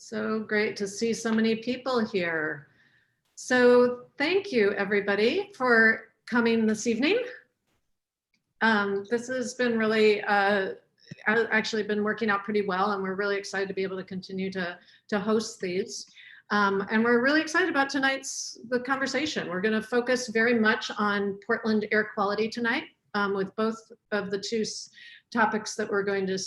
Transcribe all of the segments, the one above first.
So great to see so many people here. So thank you everybody for coming this evening. This has been really, actually been working out pretty well, and we're really excited to be able to continue to host these. And we're really excited about the conversation. We're going to focus very much on Portland air quality tonight, with both of the two topics that we're going to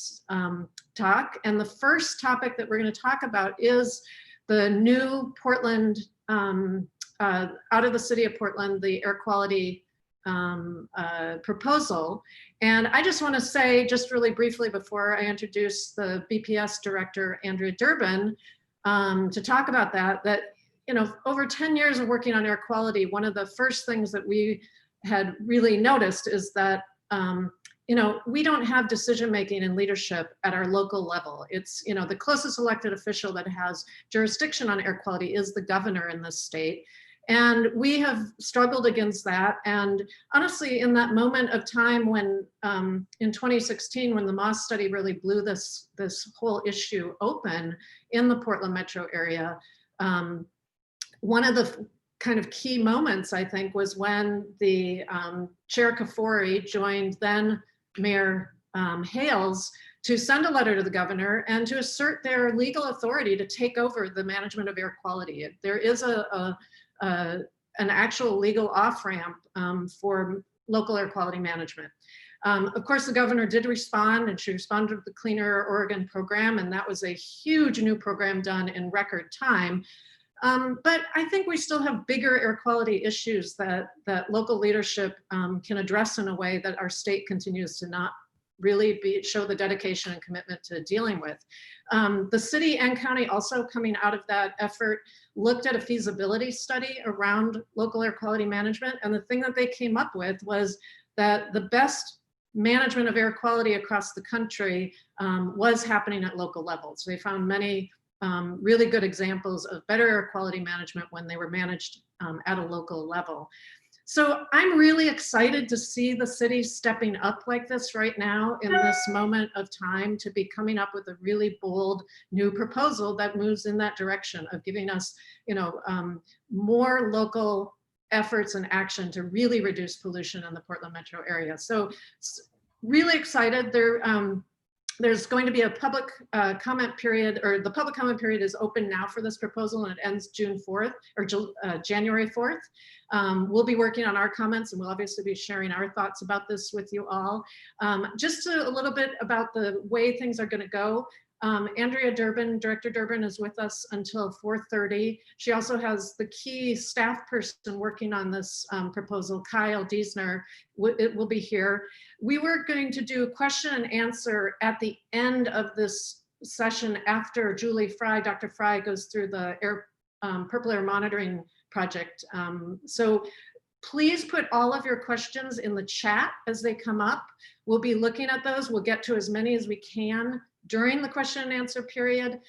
talk. And the first topic that we're going to talk about is the new Portland, out of the city of Portland, the air quality proposal. And I just want to say, just really briefly before I introduce the BPS Director Andrea Durbin to talk about that, you know, over 10 years of working on air quality, one of the first things that we had really noticed is that you know, we don't have decision-making and leadership at our local level. It's, you know, the closest elected official that has jurisdiction on air quality is the governor in this state. And we have struggled against that. And honestly, in that moment of time when, in 2016, when the Moss study really blew this whole issue open in the Portland metro area, one of the kind of key moments, I think, was when the Chair Kafori joined then Mayor Hales to send a letter to the governor and to assert their legal authority to take over the management of air quality. There is an actual legal off-ramp for local air quality management. Of course, the governor did respond, and she responded to the Cleaner Oregon program, and that was a huge new program done in record time. But I think we still have bigger air quality issues that local leadership can address in a way that our state continues to not really show the dedication and commitment to dealing with. The city and county also, coming out of that effort, looked at a feasibility study around local air quality management. And the thing that they came up with was that the best management of air quality across the country was happening at local levels. They found many really good examples of better air quality management when they were managed at a local level. So I'm really excited to see the city stepping up like this right now in this moment of time, to be coming up with a really bold new proposal that moves in that direction of giving us, you know, more local efforts and action to really reduce pollution in the Portland metro area. So really excited. There's going to be a public comment period, or the public comment period is open now for this proposal, and it ends June 4th or January 4th. We'll be working on our comments, and we'll obviously be sharing our thoughts about this with you all. Just a little bit about the way things are going to go. Andrea Durbin, Director Durbin, is with us until 4:30. She also has the key staff person working on this proposal, Kyle Diesner, will be here. We were going to do question and answer at the end of this session after Julie Fry, Dr. Fry, goes through the Purple Air Monitoring Project. So please put all of your questions in the chat as they come up. We'll be looking at those. We'll get to as many as we can during the question and answer period,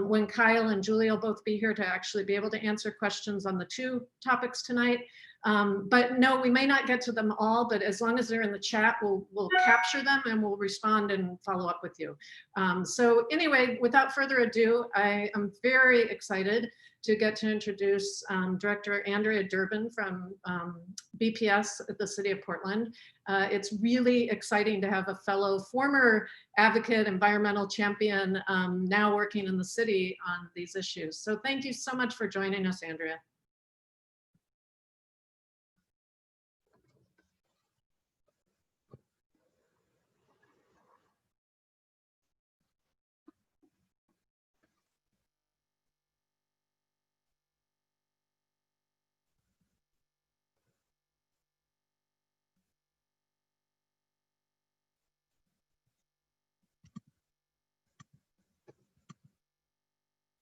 when Kyle and Julie will both be here to actually be able to answer questions on the two topics tonight. But no, we may not get to them all, but as long as they're in the chat, we'll capture them and we'll respond and follow up with you. So anyway, without further ado, I am very excited to get to introduce Director Andrea Durbin from BPS at the City of Portland. It's really exciting to have a fellow former advocate, environmental champion, now working in the city on these issues. So thank you so much for joining us, Andrea.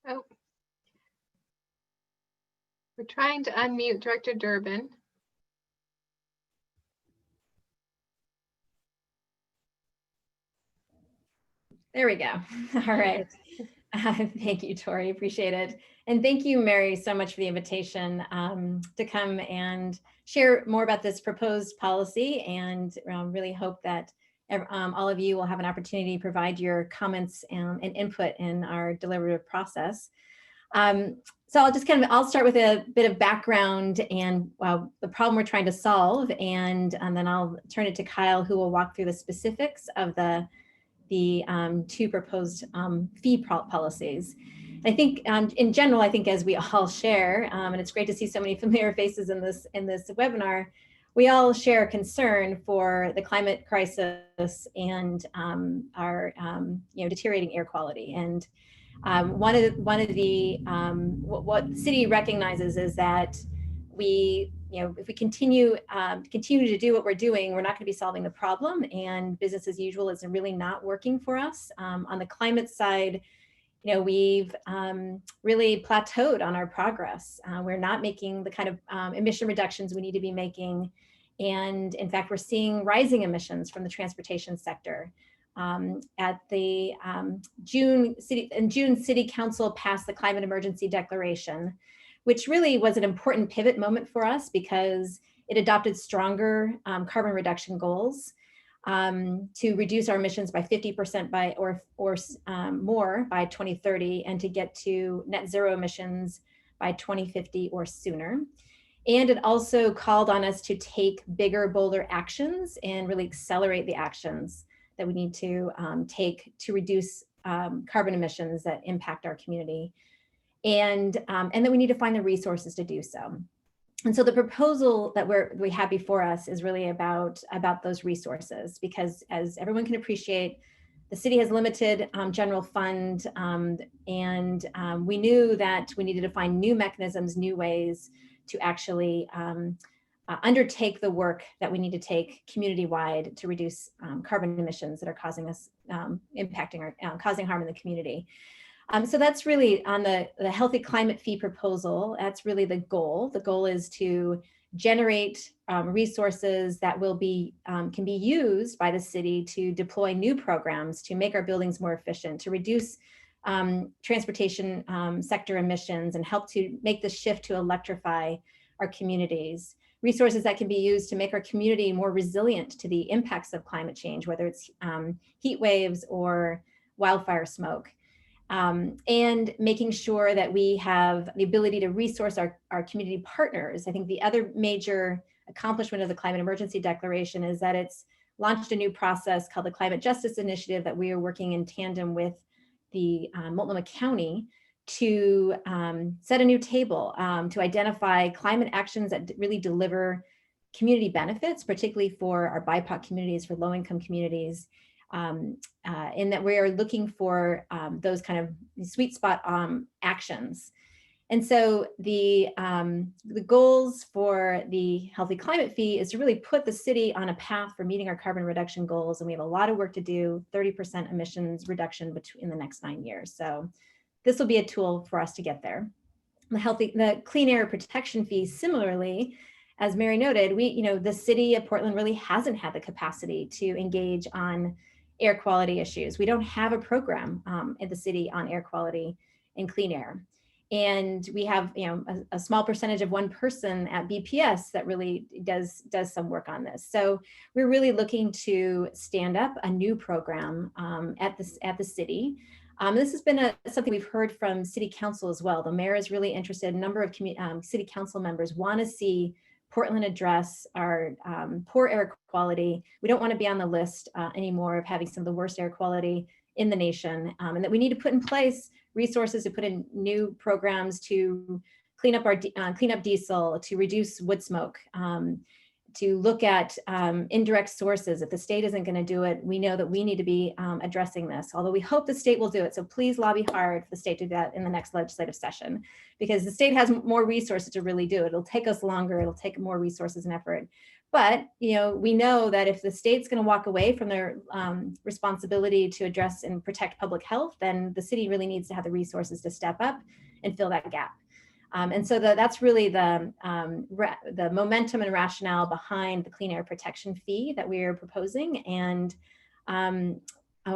Oh, we're trying to unmute Director Durbin. There we go. All right. Thank you, Tori. Appreciate it. And thank you, Mary, so much for the invitation to come and share more about this proposed policy, and really hope that all of you will have an opportunity to provide your comments and input in our deliberative process. So I'll start with a bit of background and the problem we're trying to solve, and then I'll turn it to Kyle, who will walk through the specifics of the two proposed fee policies. I think in general, I think as we all share, and it's great to see so many familiar faces in this webinar, we all share a concern for the climate crisis and our deteriorating air quality. And what the city recognizes is that if we continue to do what we're doing, we're not going to be solving the problem, and business as usual is really not working for us. On the climate side, we've really plateaued on our progress. We're not making the kind of emission reductions we need to be making. And in fact, we're seeing rising emissions from the transportation sector. At the June, City Council passed the Climate Emergency Declaration, which really was an important pivot moment for us because it adopted stronger carbon reduction goals to reduce our emissions by 50% or more by 2030, and to get to net zero emissions by 2050 or sooner. And it also called on us to take bigger, bolder actions and really accelerate the actions that we need to take to reduce carbon emissions that impact our community. And then we need to find the resources to do so. And so the proposal that we have before us is really about those resources, because as everyone can appreciate, the city has limited general fund, and we knew that we needed to find new mechanisms, new ways to actually undertake the work that we need to take community-wide to reduce carbon emissions that are causing us, causing harm in the community. So that's really on the healthy climate fee proposal. That's really the goal. The goal is to generate resources that will can be used by the city to deploy new programs to make our buildings more efficient, to reduce transportation sector emissions, and help to make the shift to electrify our communities. Resources that can be used to make our community more resilient to the impacts of climate change, whether it's heat waves or wildfire smoke. And making sure that we have the ability to resource our community partners. I think the other major accomplishment of the Climate Emergency Declaration is that it's launched a new process called the Climate Justice Initiative that we are working in tandem with the Multnomah County to set a new table to identify climate actions that really deliver community benefits, particularly for our BIPOC communities, for low-income communities, in that we are looking for those kind of sweet spot actions. And so the goals for the healthy climate fee is to really put the city on a path for meeting our carbon reduction goals. And we have a lot of work to do, 30% emissions reduction in the next 9 years. So this will be a tool for us to get there. The clean air protection fee, similarly, as Mary noted, the city of Portland really hasn't had the capacity to engage on air quality issues. We don't have a program in the city on air quality and clean air. And we have a small percentage of one person at BPS that really does some work on this. So we're really looking to stand up a new program at the city. This has been something we've heard from City Council as well. The mayor is really interested. A number of City Council members want to see Portland address our poor air quality. We don't want to be on the list anymore of having some of the worst air quality in the nation, and that we need to put in place resources to put in new programs to clean up diesel, to reduce wood smoke, to look at indirect sources. If the state isn't going to do it, we know that we need to be addressing this, although we hope the state will do it. So please lobby hard for the state to do that in the next legislative session, because the state has more resources to really do it. It'll take us longer. It'll take more resources and effort. But we know that if the state's going to walk away from their responsibility to address and protect public health, then the city really needs to have the resources to step up and fill that gap. And so that's really the momentum and rationale behind the clean air protection fee that we are proposing. And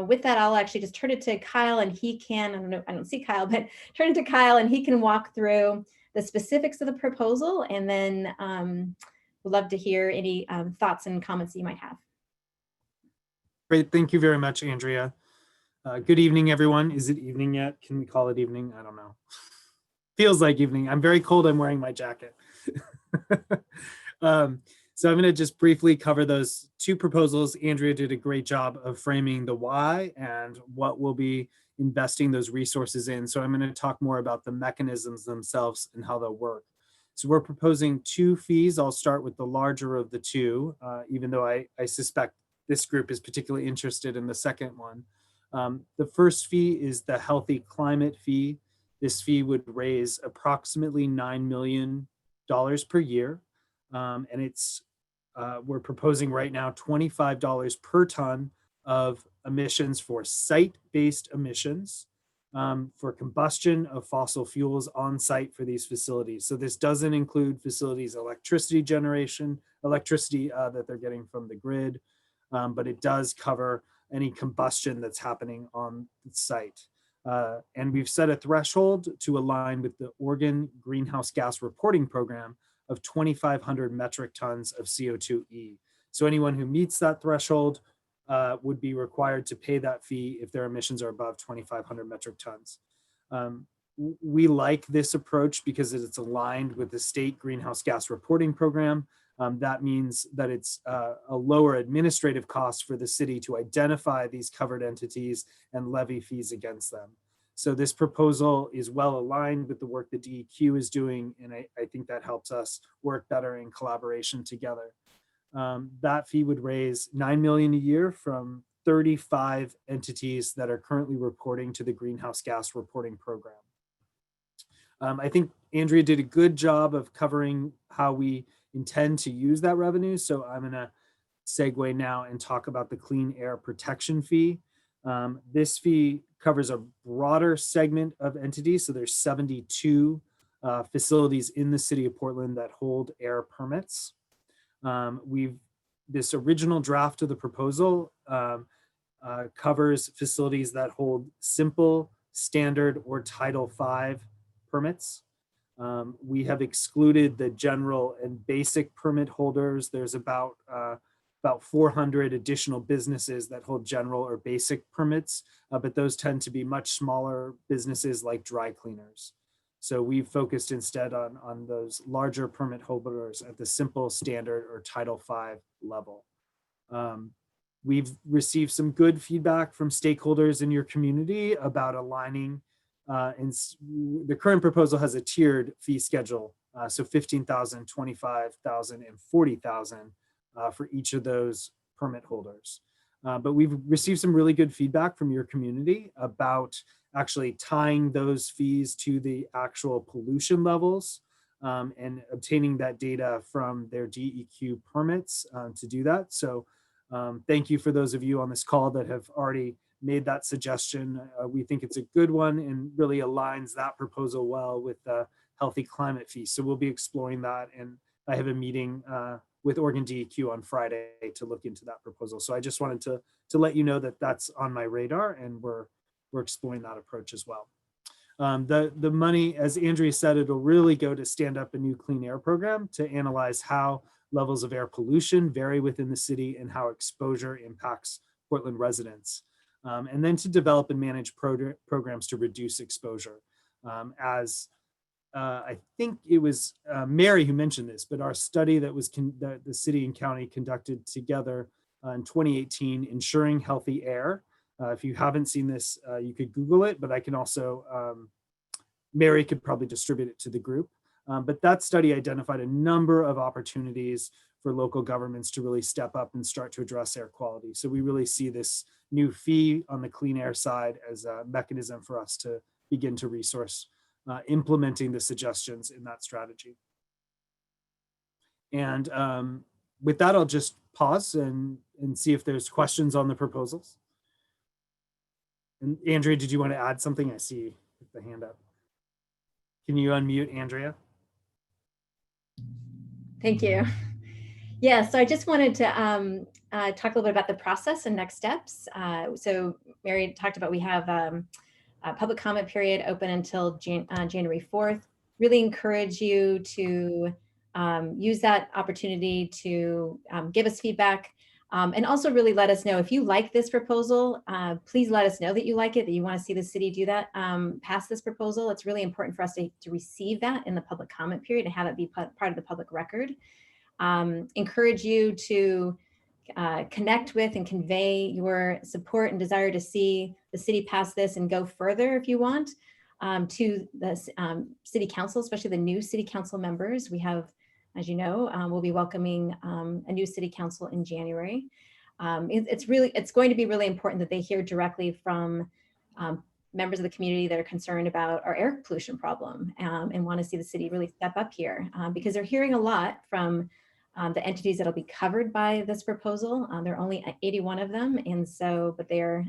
with that, I'll actually just turn it to Kyle, and he can, I don't see Kyle, but turn it to Kyle and he can walk through the specifics of the proposal. And then we'd love to hear any thoughts and comments that you might have. Great. Thank you very much, Andrea. Good evening, everyone. Is it evening yet? Can we call it evening? I don't know. Feels like evening. I'm very cold. I'm wearing my jacket. So I'm going to just briefly cover those two proposals. Andrea did a great job of framing the why and what we'll be investing those resources in. So I'm going to talk more about the mechanisms themselves and how they'll work. So we're proposing two fees. I'll start with the larger of the two, even though I suspect this group is particularly interested in the second one. The first fee is the Healthy Climate fee. This fee would raise approximately $9 million per year. And we're proposing right now $25 per ton of emissions for site-based emissions for combustion of fossil fuels on site for these facilities. So this doesn't include facilities electricity generation, electricity that they're getting from the grid, but it does cover any combustion that's happening on the site. And we've set a threshold to align with the Oregon Greenhouse Gas Reporting Program of 2,500 metric tons of CO2e. So anyone who meets that threshold would be required to pay that fee if their emissions are above 2,500 metric tons. We like this approach because it's aligned with the state greenhouse gas reporting program. That means that it's a lower administrative cost for the city to identify these covered entities and levy fees against them. So this proposal is well aligned with the work that DEQ is doing, and I think that helps us work better in collaboration together. That fee would raise $9 million a year from 35 entities that are currently reporting to the Greenhouse Gas Reporting Program. I think Andrea did a good job of covering how we intend to use that revenue. So I'm going to segue now and talk about the Clean Air Protection Fee. This fee covers a broader segment of entities. So there's 72 facilities in the city of Portland that hold air permits. This original draft of the proposal covers facilities that hold simple, standard, or Title V permits. We have excluded the general and basic permit holders. There's about 400 additional businesses that hold general or basic permits, but those tend to be much smaller businesses like dry cleaners. So we've focused instead on those larger permit holders at the simple, standard, or Title V level. We've received some good feedback from stakeholders in your community about aligning, and the current proposal has a tiered fee schedule, so $15,000, $25,000, and $40,000 for each of those permit holders. But we've received some really good feedback from your community about actually tying those fees to the actual pollution levels and obtaining that data from their DEQ permits to do that. So thank you for those of you on this call that have already made that suggestion. We think it's a good one and really aligns that proposal well with the Healthy Climate fee. So we'll be exploring that, and I have a meeting with Oregon DEQ on Friday to look into that proposal. So I just wanted to let you know that that's on my radar, and we're exploring that approach as well. The money, as Andrea said, it'll really go to stand up a new clean air program to analyze how levels of air pollution vary within the city and how exposure impacts Portland residents. And then to develop and manage programs to reduce exposure. I think it was Mary who mentioned this, but our study that was that the city and county conducted together in 2018, Ensuring Healthy Air. If you haven't seen this, you could Google it, but I can also, Mary could probably distribute it to the group. But that study identified a number of opportunities for local governments to really step up and start to address air quality. So we really see this new fee on the clean air side as a mechanism for us to begin to resource implementing the suggestions in that strategy. And with that, I'll just pause and see if there's questions on the proposals. And Andrea, did you want to add something? I see the hand up. Can you unmute, Andrea? Thank you. Yeah, so I just wanted to talk a little bit about the process and next steps. So Mary talked about we have a public comment period open until January 4th. Really encourage you to use that opportunity to give us feedback. And also really let us know if you like this proposal, please let us know that you like it, that you want to see the city do that, pass this proposal. It's really important for us to receive that in the public comment period and have it be part of the public record. Encourage you to connect with and convey your support and desire to see the city pass this and go further if you want, to the city council, especially the new city council members. We have, as you know, we'll be welcoming a new city council in January. It's going to be really important that they hear directly from members of the community that are concerned about our air pollution problem, and want to see the city really step up here, because they're hearing a lot from the entities that'll be covered by this proposal. There are only 81 of them, and so, but they're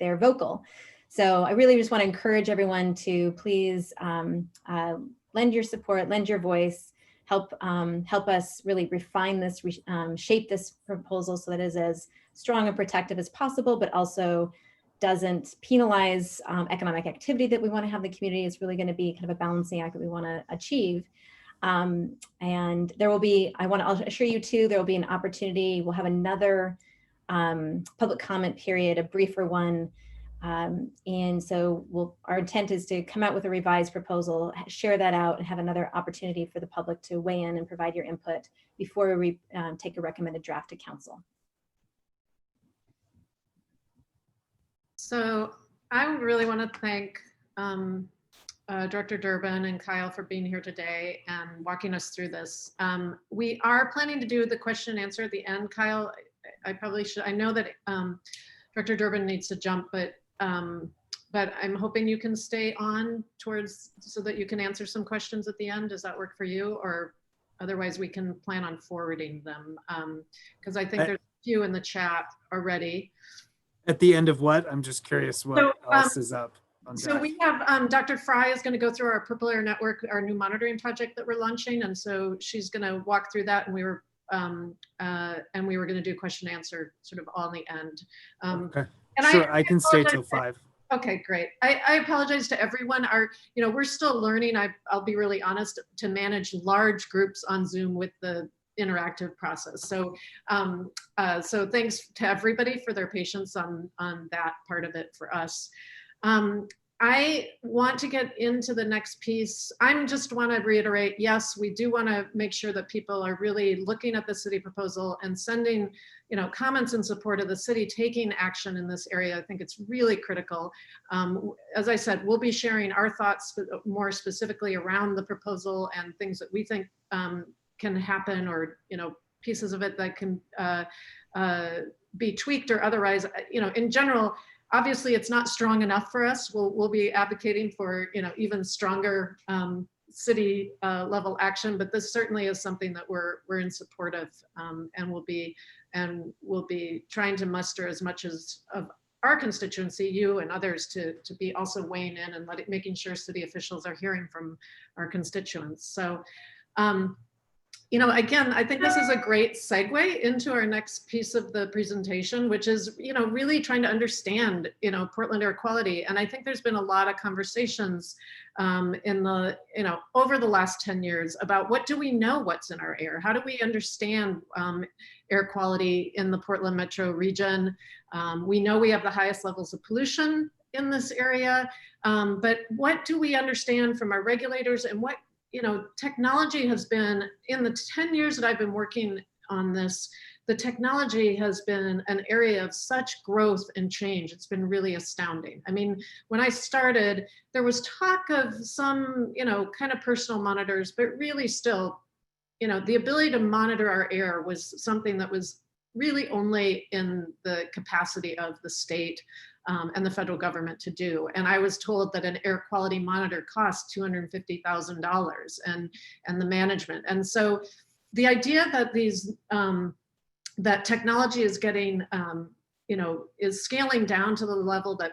vocal. So I really just want to encourage everyone to please lend your support, lend your voice, help us really refine this, shape this proposal so that it is as strong and protective as possible, but also doesn't penalize economic activity that we want to have in the community. It's really going to be kind of a balancing act that we want to achieve. And there will be, I'll assure you too, there will be an opportunity. We'll have another public comment period, a briefer one. And so our intent is to come out with a revised proposal, share that out, and have another opportunity for the public to weigh in and provide your input before we take a recommended draft to council. So I really want to thank Director Durbin and Kyle for being here today and walking us through this. We are planning to do the question and answer at the end. Kyle, I probably should, I know that Director Durbin needs to jump, but I'm hoping you can stay on so that you can answer some questions at the end. Does that work for you? Or otherwise we can plan on forwarding them, because I think there's a few in the chat already. At the end of what? I'm just curious what else is up. So we have Dr. Fry is going to go through our Purple Air Network, our new monitoring project that we're launching, and so she's going to walk through that, and we were going to do question and answer sort of all in the end. Okay. And sure, I can stay till 5. Okay, great. I apologize to everyone. We're still learning. I'll be really honest, to manage large groups on Zoom with the interactive process. So so thanks to everybody for their patience on that part of it for us. I want to get into the next piece. I just want to reiterate, yes, we do want to make sure that people are really looking at the city proposal and sending, comments in support of the city taking action in this area. I think it's really critical. As I said, we'll be sharing our thoughts more specifically around the proposal and things that we think can happen, or, pieces of it that can be tweaked or otherwise, in general. Obviously, it's not strong enough for us. We'll be advocating for even stronger city level action, but this certainly is something that we're in support of, and we'll be trying to muster as much as of our constituency, you and others, to be also weighing in and making sure city officials are hearing from our constituents. So. Again, I think this is a great segue into our next piece of the presentation, which is, really trying to understand, Portland air quality. And I think there's been a lot of conversations over the last 10 years about what do we know what's in our air? How do we understand air quality in the Portland metro region? We know we have the highest levels of pollution in this area, but what do we understand from our regulators, and what technology has been, in the 10 years that I've been working on this, the technology has been an area of such growth and change. It's been really astounding. I mean, when I started, there was talk of some, kind of personal monitors, but really still, the ability to monitor our air was something that was really only in the capacity of the state and the federal government to do. And I was told that an air quality monitor costs $250,000 and the management. And so the idea that that technology is getting, is scaling down to the level that,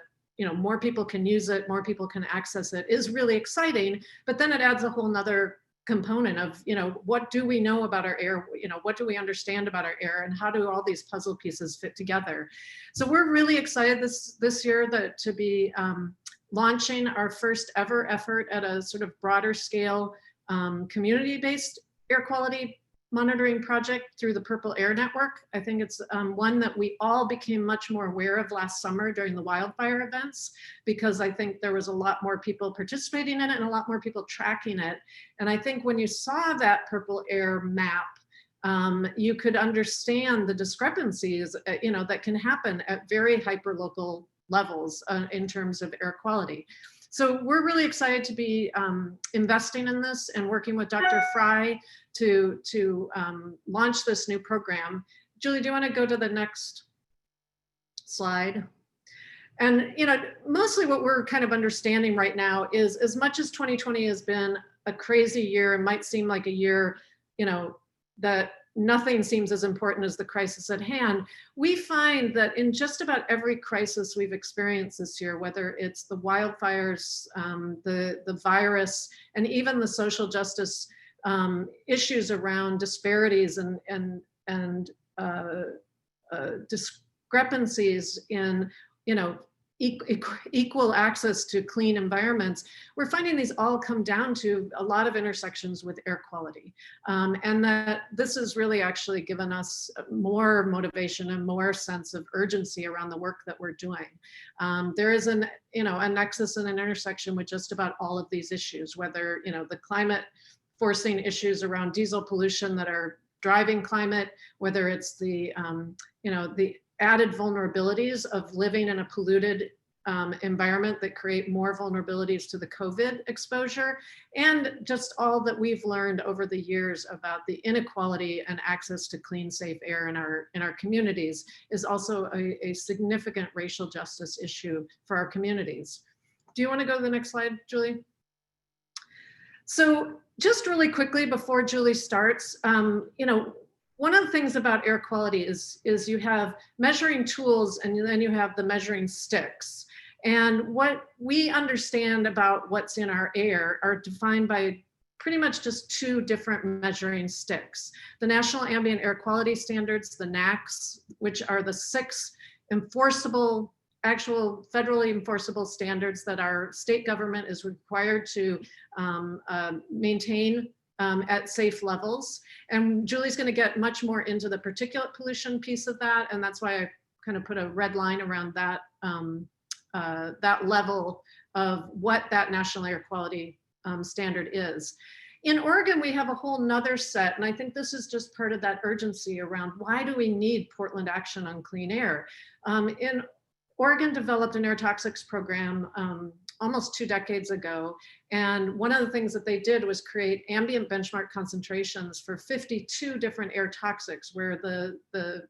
more people can use it, more people can access it, is really exciting. But then it adds a whole nother component of, what do we know about our air? What do we understand about our air, and how do all these puzzle pieces fit together? So we're really excited this year to be launching our first ever effort at a sort of broader scale community-based air quality monitoring project through the Purple Air Network. I think it's one that we all became much more aware of last summer during the wildfire events, because I think there was a lot more people participating in it and a lot more people tracking it. And I think when you saw that Purple Air map, you could understand the discrepancies, that can happen at very hyperlocal levels in terms of air quality. So we're really excited to be investing in this and working with Dr. Fry to launch this new program. Julie, do you want to go to the next slide? And mostly what we're kind of understanding right now is, as much as 2020 has been a crazy year and might seem like a year, that nothing seems as important as the crisis at hand, we find that in just about every crisis we've experienced this year, whether it's the wildfires, the virus, and even the social justice issues around disparities and discrepancies in, equal access to clean environments, we're finding these all come down to a lot of intersections with air quality. And that this has really actually given us more motivation and more sense of urgency around the work that we're doing. There is a nexus and an intersection with just about all of these issues, whether, the climate forcing issues around diesel pollution that are driving climate, whether it's the added vulnerabilities of living in a polluted environment that create more vulnerabilities to the COVID exposure, and just all that we've learned over the years about the inequality and access to clean, safe air in our communities is also a significant racial justice issue for our communities. Do you want to go to the next slide, Julie? So just really quickly before Julie starts, one of the things about air quality is you have measuring tools and then you have the measuring sticks. And what we understand about what's in our air are defined by pretty much just two different measuring sticks. The National Ambient Air Quality Standards, the NAAQS, which are the 6 enforceable, actual federally enforceable standards that our state government is required to maintain at safe levels. And Julie's going to get much more into the particulate pollution piece of that. And that's why I kind of put a red line around that, that level of what that national air quality standard is. In Oregon, we have a whole nother set, and I think this is just part of that urgency around why do we need Portland action on clean air. In Oregon developed an air toxics program almost 2 decades ago. And one of the things that they did was create ambient benchmark concentrations for 52 different air toxics, where the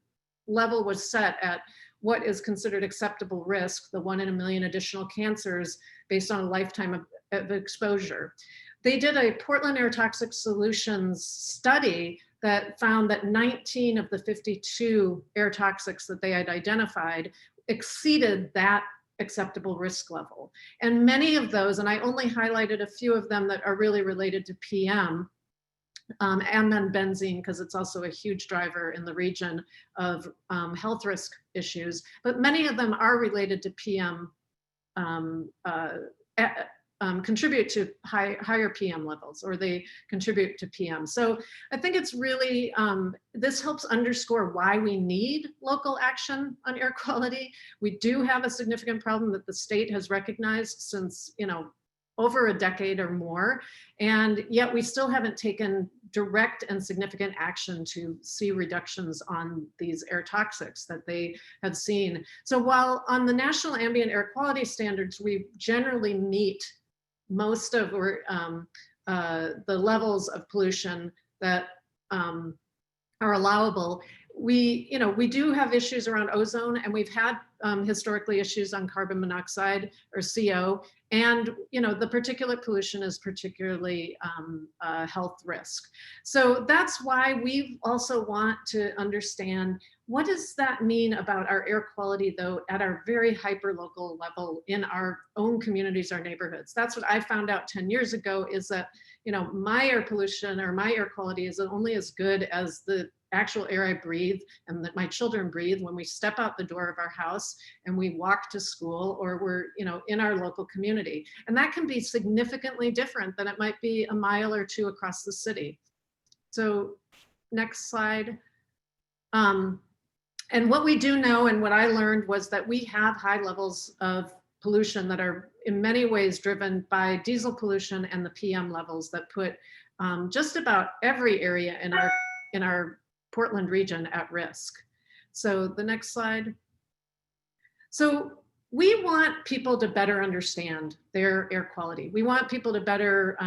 level was set at what is considered acceptable risk, the 1 in a million additional cancers based on a lifetime of exposure. They did a Portland Air Toxic Solutions study that found that 19 of the 52 air toxics that they had identified exceeded that acceptable risk level. And many of those, and I only highlighted a few of them that are really related to PM, and then benzene, because it's also a huge driver in the region of health risk issues, but many of them are related to PM, contribute to higher PM levels, or they contribute to PM. So I think it's really, this helps underscore why we need local action on air quality. We do have a significant problem that the state has recognized since, over a decade or more, and yet we still haven't taken direct and significant action to see reductions on these air toxics that they have seen. So while on the National Ambient Air Quality Standards, we generally meet most of the levels of pollution that are allowable, we do have issues around ozone, and we've had historically issues on carbon monoxide or CO, and the particulate pollution is particularly a health risk. So that's why we also want to understand, what does that mean about our air quality, though, at our very hyper-local level in our own communities, our neighborhoods? That's what I found out 10 years ago, is that my air pollution or my air quality is only as good as the actual air I breathe and that my children breathe when we step out the door of our house and we walk to school, or we're in our local community. And that can be significantly different than it might be a mile or two across the city. So next slide. And what we do know, and what I learned, was that we have high levels of pollution that are in many ways driven by diesel pollution and the PM levels that put just about every area in our Portland region at risk. So the next slide. So we want people to better understand their air quality. We want people to better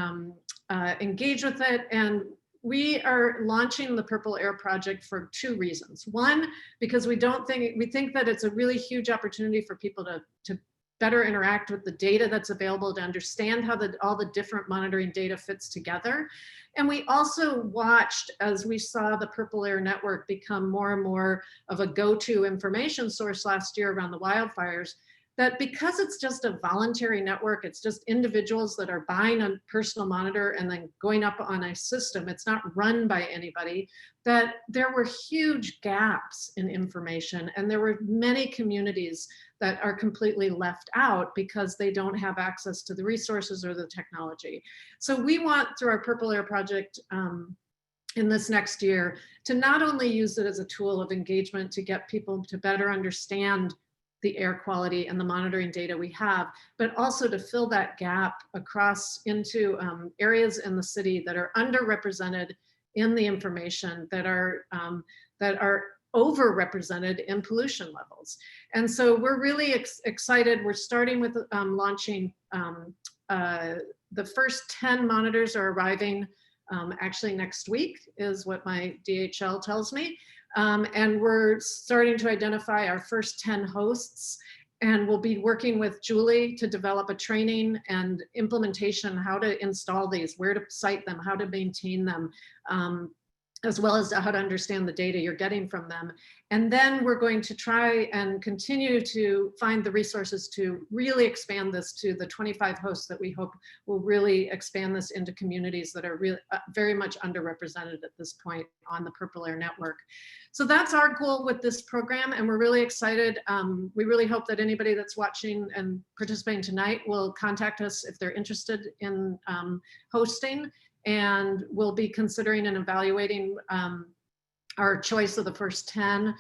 engage with it. And we are launching the Purple Air Project for two reasons. One, because we think that it's a really huge opportunity for people to better interact with the data that's available, to understand how all the different monitoring data fits together. And we also watched, as we saw the Purple Air Network become more and more of a go-to information source last year around the wildfires, that because it's just a voluntary network, it's just individuals that are buying a personal monitor and then going up on a system, it's not run by anybody, that there were huge gaps in information. And there were many communities that are completely left out because they don't have access to the resources or the technology. So we want, through our Purple Air Project, in this next year, to not only use it as a tool of engagement to get people to better understand the air quality and the monitoring data we have, but also to fill that gap across into areas in the city that are underrepresented in the information, that are overrepresented in pollution levels. And so we're really excited. We're starting with launching, the first 10 monitors are arriving actually next week, is what my DHL tells me. And we're starting to identify our first 10 hosts, and we'll be working with Julie to develop a training and implementation, how to install these, where to site them, how to maintain them, as well as how to understand the data you're getting from them. And then we're going to try and continue to find the resources to really expand this to the 25 hosts that we hope will really expand this into communities that are really very much underrepresented at this point on the Purple Air Network. So that's our goal with this program, and we're really excited. We really hope that anybody that's watching and participating tonight will contact us if they're interested in hosting. And we'll be considering and evaluating our choice of the first 10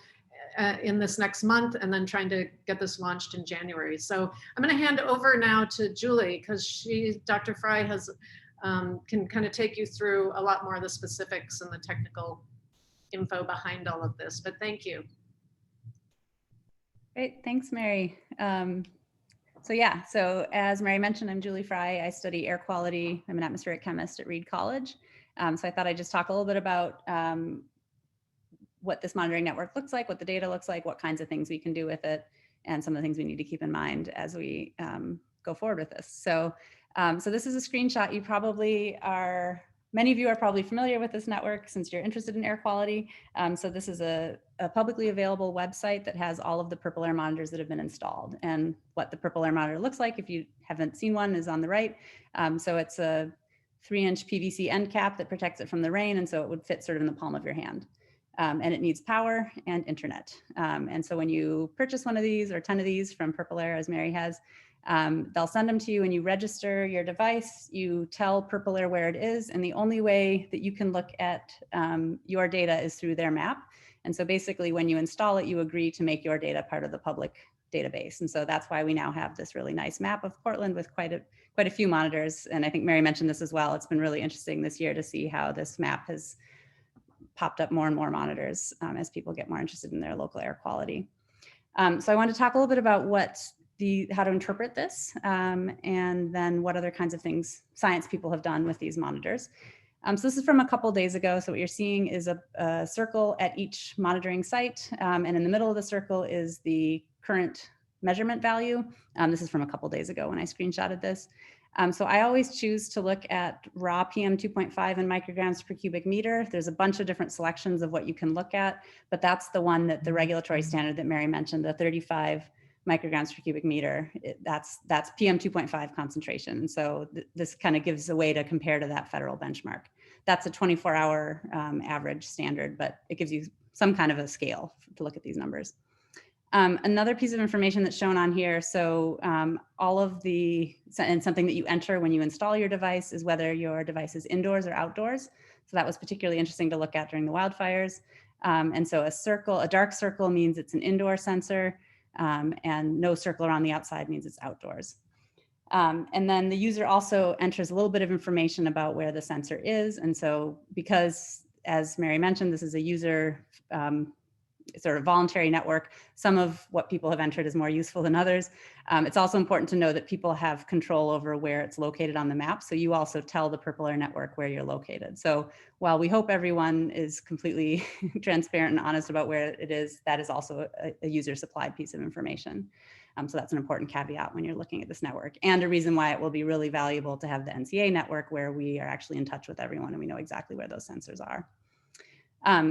in this next month, and then trying to get this launched in January. So I'm going to hand over now to Julie, because Dr. Fry has can kind of take you through a lot more of the specifics and the technical info behind all of this. But thank you. Great, thanks, Mary. So as Mary mentioned, I'm Julie Fry. I study air quality. I'm an atmospheric chemist at Reed College. So I thought I'd just talk a little bit about what this monitoring network looks like, what the data looks like, what kinds of things we can do with it, and some of the things we need to keep in mind as we go forward with this. So this is a screenshot. Many of you are probably familiar with this network since you're interested in air quality. So this is a publicly available website that has all of the Purple Air monitors that have been installed. And what the Purple Air monitor looks like, if you haven't seen one, is on the right. So it's a 3-inch PVC end cap that protects it from the rain. And so it would fit sort of in the palm of your hand. And it needs power and internet. And so when you purchase one of these or 10 of these from Purple Air, as Mary has, they'll send them to you and you register your device, you tell Purple Air where it is, and the only way that you can look at your data is through their map. And so basically when you install it, you agree to make your data part of the public database. And so that's why we now have this really nice map of Portland with quite a few monitors. And I think Mary mentioned this as well. It's been really interesting this year to see how this map has popped up more and more monitors as people get more interested in their local air quality. So I want to talk a little bit about how to interpret this, and then what other kinds of things science people have done with these monitors. So this is from a couple days ago. So what you're seeing is a circle at each monitoring site, and in the middle of the circle is the current measurement value. This is from a couple days ago when I screenshotted this. So I always choose to look at raw PM 2.5 in micrograms per cubic meter. There's a bunch of different selections of what you can look at, but that's the one that the regulatory standard that Mary mentioned, the 35 micrograms per cubic meter, that's PM 2.5 concentration. And so this kind of gives a way to compare to that federal benchmark. That's a 24-hour average standard, but it gives you some kind of a scale to look at these numbers. Another piece of information that's shown on here, so and something that you enter when you install your device is whether your device is indoors or outdoors. So that was particularly interesting to look at during the wildfires. And so a dark circle means it's an indoor sensor, and no circle around the outside means it's outdoors. And then the user also enters a little bit of information about where the sensor is. And so because, as Mary mentioned, this is a user sort of voluntary network, some of what people have entered is more useful than others. It's also important to know that people have control over where it's located on the map. So you also tell the Purple Air network where you're located. So while we hope everyone is completely transparent and honest about where it is, that is also a user supplied piece of information. So that's an important caveat when you're looking at this network, and a reason why it will be really valuable to have the NCA network where we are actually in touch with everyone and we know exactly where those sensors are.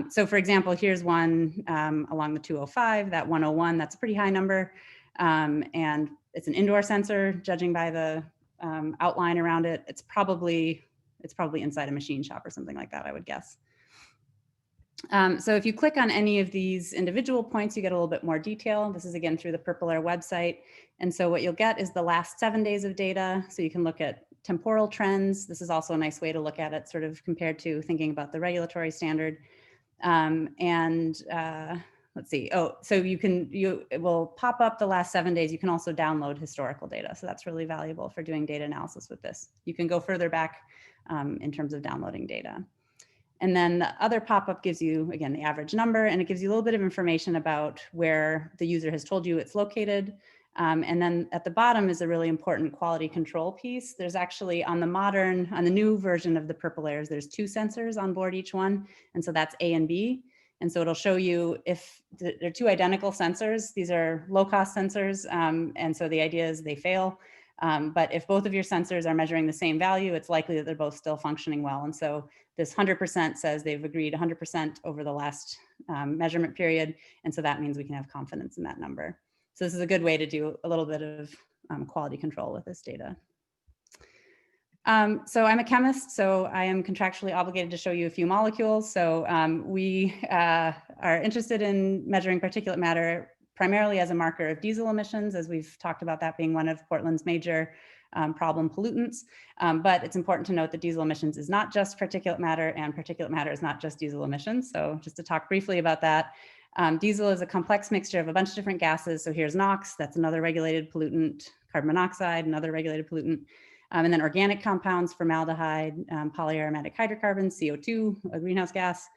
So for example, here's one along the 205, that 101, that's a pretty high number. And it's an indoor sensor, judging by the outline around it. It's probably inside a machine shop or something like that, I would guess. So if you click on any of these individual points, you get a little bit more detail. This is again through the Purple Air website. And so what you'll get is the last 7 days of data. So you can look at temporal trends. This is also a nice way to look at it, sort of compared to thinking about the regulatory standard. Let's see. Oh, so it will pop up the last 7 days. You can also download historical data. So that's really valuable for doing data analysis with this. You can go further back in terms of downloading data. And then the other pop-up gives you, again, the average number, and it gives you a little bit of information about where the user has told you it's located. And then at the bottom is a really important quality control piece. There's actually on the new version of the Purple Airs, there's 2 sensors on board each one. And so that's A and B. And so it'll show you if they're 2 identical sensors. These are low-cost sensors. And so the idea is they fail. But if both of your sensors are measuring the same value, it's likely that they're both still functioning well. And so this 100% says they've agreed 100% over the last measurement period. And so that means we can have confidence in that number. So this is a good way to do a little bit of quality control with this data. So I'm a chemist, so I am contractually obligated to show you a few molecules. So we are interested in measuring particulate matter primarily as a marker of diesel emissions, as we've talked about that being one of Portland's major problem pollutants. But it's important to note that diesel emissions is not just particulate matter, and particulate matter is not just diesel emissions. So just to talk briefly about that, diesel is a complex mixture of a bunch of different gases. So here's NOx, that's another regulated pollutant, carbon monoxide, another regulated pollutant, and then organic compounds, formaldehyde, polyaromatic hydrocarbons, CO2, a greenhouse gas,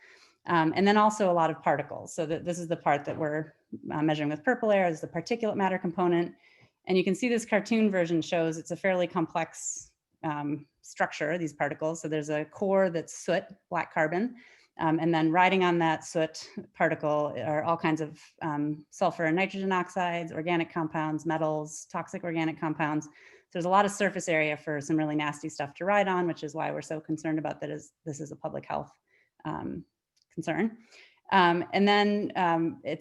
and then also a lot of particles. So this is the part that we're measuring with Purple Air, is the particulate matter component. And you can see this cartoon version shows it's a fairly complex structure, these particles. So there's a core that's soot, black carbon. And then riding on that soot particle are all kinds of sulfur and nitrogen oxides, organic compounds, metals, toxic organic compounds. So there's a lot of surface area for some really nasty stuff to ride on, which is why we're so concerned about that. This is a public health concern. And then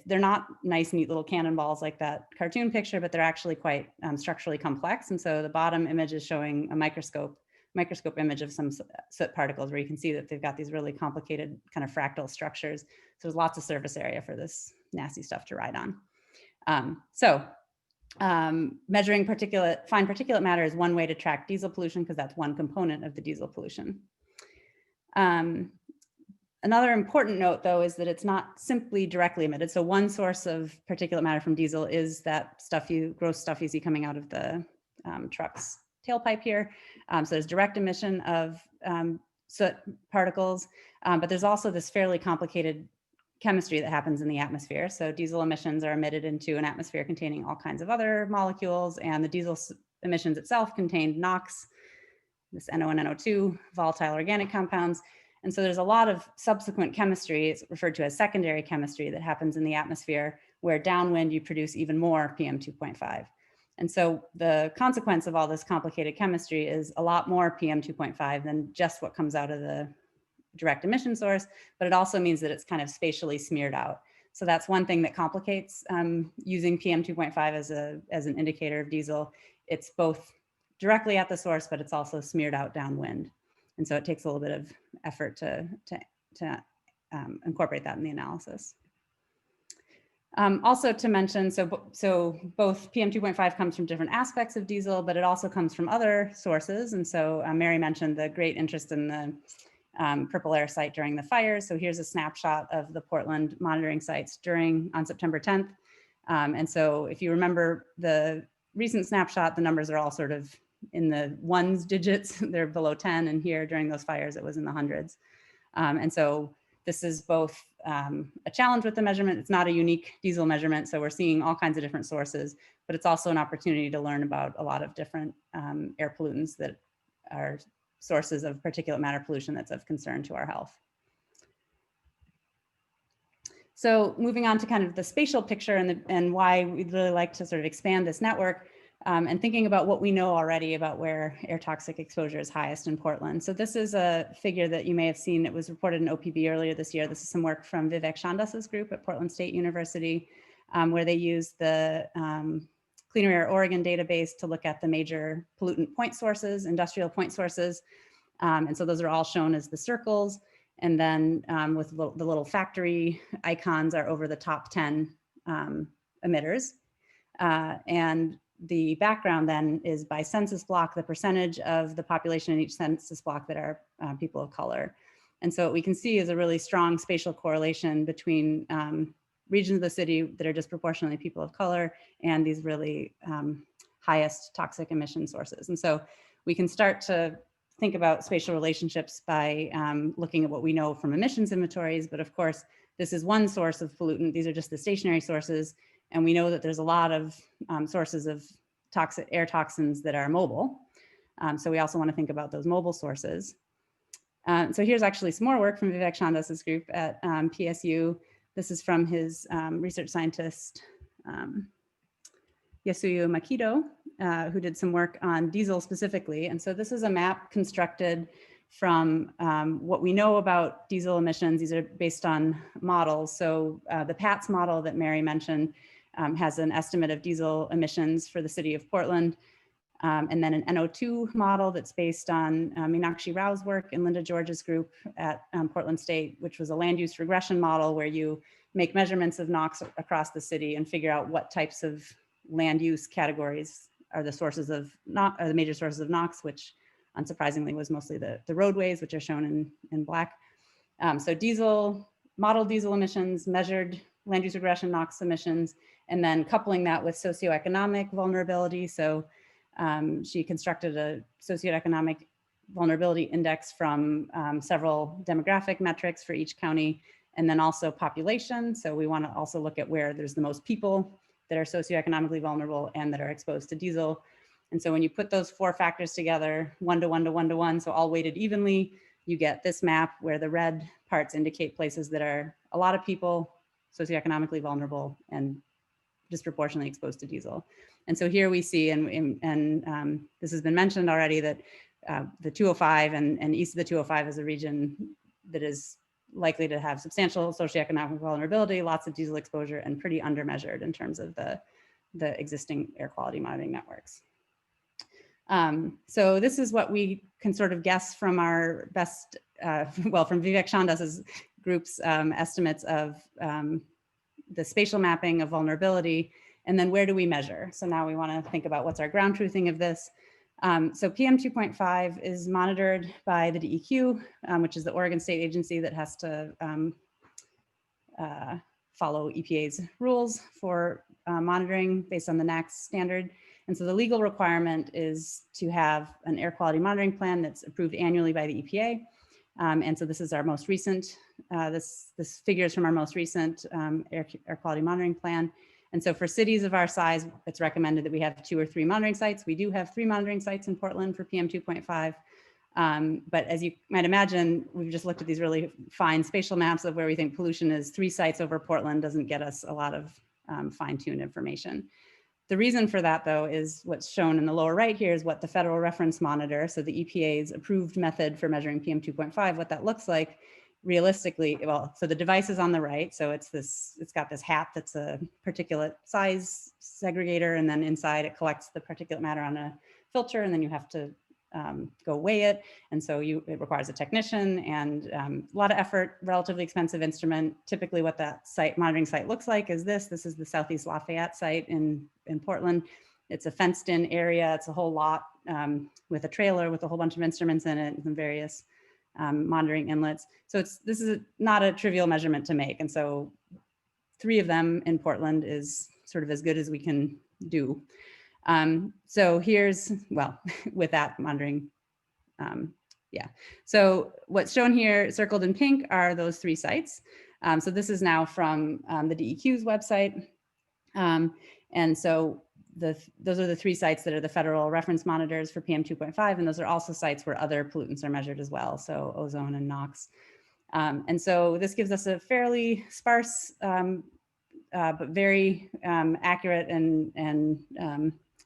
they're not nice, neat little cannonballs like that cartoon picture, but they're actually quite structurally complex. And so the bottom image is showing a microscope image of some soot particles, where you can see that they've got these really complicated kind of fractal structures. So there's lots of surface area for this nasty stuff to ride on. Measuring fine particulate matter is one way to track diesel pollution, because that's one component of the diesel pollution. Another important note, though, is that it's not simply directly emitted. So one source of particulate matter from diesel is that gross stuff you see coming out of the truck's tailpipe here. So there's direct emission of soot particles, but there's also this fairly complicated chemistry that happens in the atmosphere. So diesel emissions are emitted into an atmosphere containing all kinds of other molecules, and the diesel emissions itself contain NOx, this NO and NO2, volatile organic compounds. And so there's a lot of subsequent chemistry, it's referred to as secondary chemistry, that happens in the atmosphere, where downwind you produce even more PM 2.5. And so the consequence of all this complicated chemistry is a lot more PM 2.5 than just what comes out of the direct emission source, but it also means that it's kind of spatially smeared out. So that's one thing that complicates using PM 2.5 as an indicator of diesel. It's both directly at the source, but it's also smeared out downwind. And so it takes a little bit of effort to incorporate that in the analysis. Also to mention, so both PM 2.5 comes from different aspects of diesel, but it also comes from other sources. And so Mary mentioned the great interest in the purple air site during the fires. So here's a snapshot of the Portland monitoring sites on September 10th. And so if you remember the recent snapshot, the numbers are all sort of in the ones digits, they're below 10, and here during those fires, it was in the hundreds. And so this is both a challenge with the measurement. It's not a unique diesel measurement, so we're seeing all kinds of different sources, but it's also an opportunity to learn about a lot of different air pollutants that are sources of particulate matter pollution that's of concern to our health. So moving on to kind of the spatial picture and why we'd really like to sort of expand this network and thinking about what we know already about where air toxic exposure is highest in Portland. So this is a figure that you may have seen. It was reported in OPB earlier this year. This is some work from Vivek Chandas's group at Portland State University, where they used the Cleaner Air Oregon database to look at the major pollutant point sources, industrial point sources. And so those are all shown as the circles. And then with the little factory icons are over the top 10 emitters. And the background then is by census block, the percentage of the population in each census block that are people of color. And so what we can see is a really strong spatial correlation between regions of the city that are disproportionately people of color and these really highest toxic emission sources. And so we can start to think about spatial relationships by looking at what we know from emissions inventories. But of course, this is one source of pollutant. These are just the stationary sources. And we know that there's a lot of sources of toxic air toxins that are mobile. So we also want to think about those mobile sources. So here's actually some more work from Vivek Chandas's group at PSU. This is from his research scientist, Yasuyo Makido, who did some work on diesel specifically. And so this is a map constructed from what we know about diesel emissions. These are based on models. So the PATS model that Mary mentioned has an estimate of diesel emissions for the city of Portland. And then an NO2 model that's based on Meenakshi Rao's work and Linda George's group at Portland State, which was a land use regression model where you make measurements of NOx across the city and figure out what types of land use categories are the sources of the major sources of NOx, which unsurprisingly was mostly the roadways, which are shown in black. So model diesel emissions, measured land use regression NOx emissions, and then coupling that with socioeconomic vulnerability. So she constructed a socioeconomic vulnerability index from several demographic metrics for each county, and then also population. So we want to also look at where there's the most people that are socioeconomically vulnerable and that are exposed to diesel. And so when you put those four factors together, 1 to 1 to 1 to 1, so all weighted evenly, you get this map where the red parts indicate places that are a lot of people, socioeconomically vulnerable, and disproportionately exposed to diesel. And so here we see, and this has been mentioned already, that the 205 and east of the 205 is a region that is likely to have substantial socioeconomic vulnerability, lots of diesel exposure, and pretty undermeasured in terms of the existing air quality monitoring networks. So this is what we can sort of guess from our best, well, from Vivek Chandas's group's estimates of the spatial mapping of vulnerability, and then where do we measure? So now we want to think about what's our ground truthing of this. So PM 2.5 is monitored by the DEQ, which is the Oregon State agency that has to follow EPA's rules for monitoring based on the NAAQS standard. And so the legal requirement is to have an air quality monitoring plan that's approved annually by the EPA. And so this is our most recent, this figure is from our most recent air quality monitoring plan. And so for cities of our size, it's recommended that we have 2 or 3 monitoring sites. We do have 3 monitoring sites in Portland for PM 2.5. But as you might imagine, we've just looked at these really fine spatial maps of where we think pollution is. 3 sites over Portland doesn't get us a lot of fine-tuned information. The reason for that, though, is what's shown in the lower right here is what the federal reference monitor, so the EPA's approved method for measuring PM 2.5, what that looks like realistically. Well, so the device is on the right. So it's got this hat that's a particulate size segregator, and then inside it collects the particulate matter on a filter, and then you have to go weigh it. And so it requires a technician and a lot of effort, relatively expensive instrument. Typically what that monitoring site looks like is this. This is the Southeast Lafayette site in Portland. It's a fenced in area. It's a whole lot with a trailer with a whole bunch of instruments in it and various monitoring inlets. So this is not a trivial measurement to make. And so 3 of them in Portland is sort of as good as we can do. So here's, well, with that monitoring, yeah. So what's shown here, circled in pink, are those 3 sites. So this is now from the DEQ's website. And so those are the 3 sites that are the federal reference monitors for PM 2.5, and those are also sites where other pollutants are measured as well, so ozone and NOx. And so this gives us a fairly sparse, but very accurate and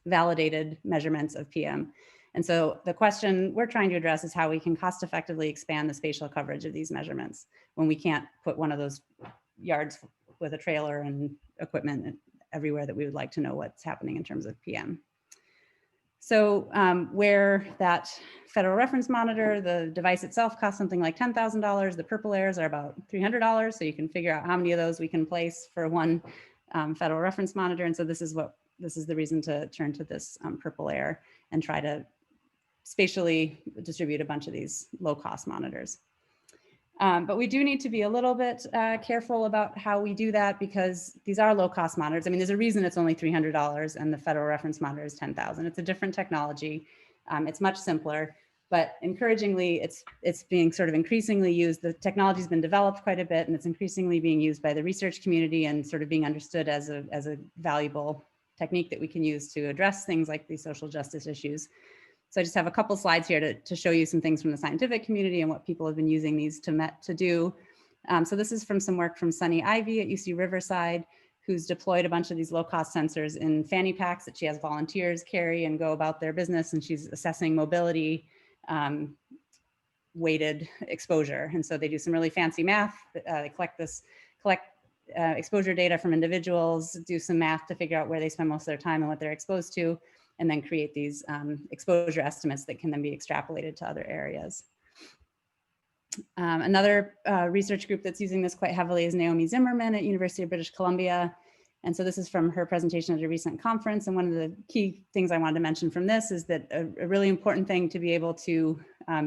validated measurements of PM. And so the question we're trying to address is how we can cost effectively expand the spatial coverage of these measurements when we can't put one of those yards with a trailer and equipment everywhere that we would like to know what's happening in terms of PM. So where that federal reference monitor, the device itself costs something like $10,000. The purple airs are about $300. So you can figure out how many of those we can place for one federal reference monitor. And so this is the reason to turn to this purple air and try to spatially distribute a bunch of these low cost monitors. But we do need to be a little bit careful about how we do that because these are low cost monitors. I mean, there's a reason it's only $300 and the federal reference monitor is $10,000. It's a different technology. It's much simpler, but encouragingly, it's being sort of increasingly used. The technology's been developed quite a bit and it's increasingly being used by the research community and sort of being understood as a valuable technique that we can use to address things like these social justice issues. So I just have a couple slides here to show you some things from the scientific community and what people have been using these to do. So this is from some work from Sunny Ivy at UC Riverside, who's deployed a bunch of these low-cost sensors in fanny packs that she has volunteers carry and go about their business, and she's assessing mobility weighted exposure. And so they do some really fancy math. They collect exposure data from individuals, do some math to figure out where they spend most of their time and what they're exposed to, and then create these exposure estimates that can then be extrapolated to other areas. Another research group that's using this quite heavily is Naomi Zimmerman at University of British Columbia. And so this is from her presentation at a recent conference. And one of the key things I wanted to mention from this is that a really important thing to be able to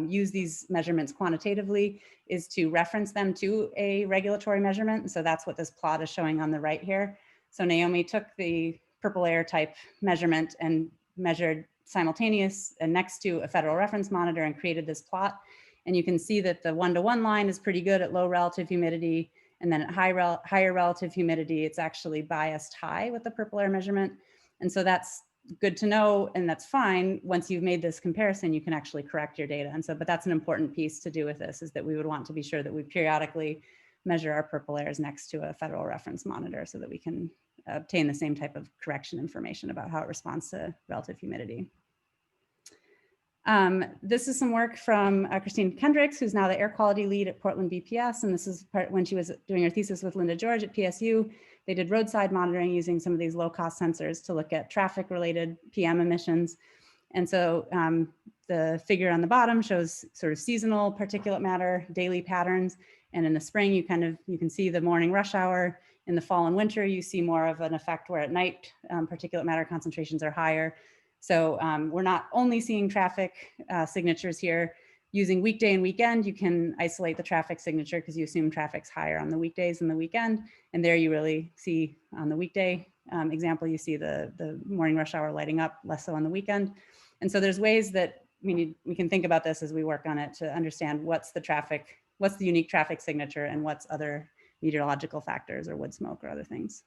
use these measurements quantitatively is to reference them to a regulatory measurement. And so that's what this plot is showing on the right here. So Naomi took the purple air type measurement and measured simultaneous and next to a federal reference monitor and created this plot. And you can see that the 1-to-1 line is pretty good at low relative humidity. And then at higher relative humidity, it's actually biased high with the purple air measurement. And so that's good to know, and that's fine. Once you've made this comparison, you can actually correct your data. And so, but that's an important piece to do with this, is that we would want to be sure that we periodically measure our purple airs next to a federal reference monitor so that we can obtain the same type of correction information about how it responds to relative humidity. This is some work from Christine Kendricks, who's now the air quality lead at Portland BPS. And this is when she was doing her thesis with Linda George at PSU. They did roadside monitoring using some of these low cost sensors to look at traffic related PM emissions. And so the figure on the bottom shows sort of seasonal particulate matter, daily patterns. And in the spring, you can see the morning rush hour. In the fall and winter, you see more of an effect where at night particulate matter concentrations are higher. So we're not only seeing traffic signatures here. Using weekday and weekend, you can isolate the traffic signature because you assume traffic's higher on the weekdays than the weekend. And there you really see on the weekday example, you see the morning rush hour lighting up, less so on the weekend. And so there's ways that we can think about this as we work on it to understand what's the unique traffic signature and what's other meteorological factors or wood smoke or other things.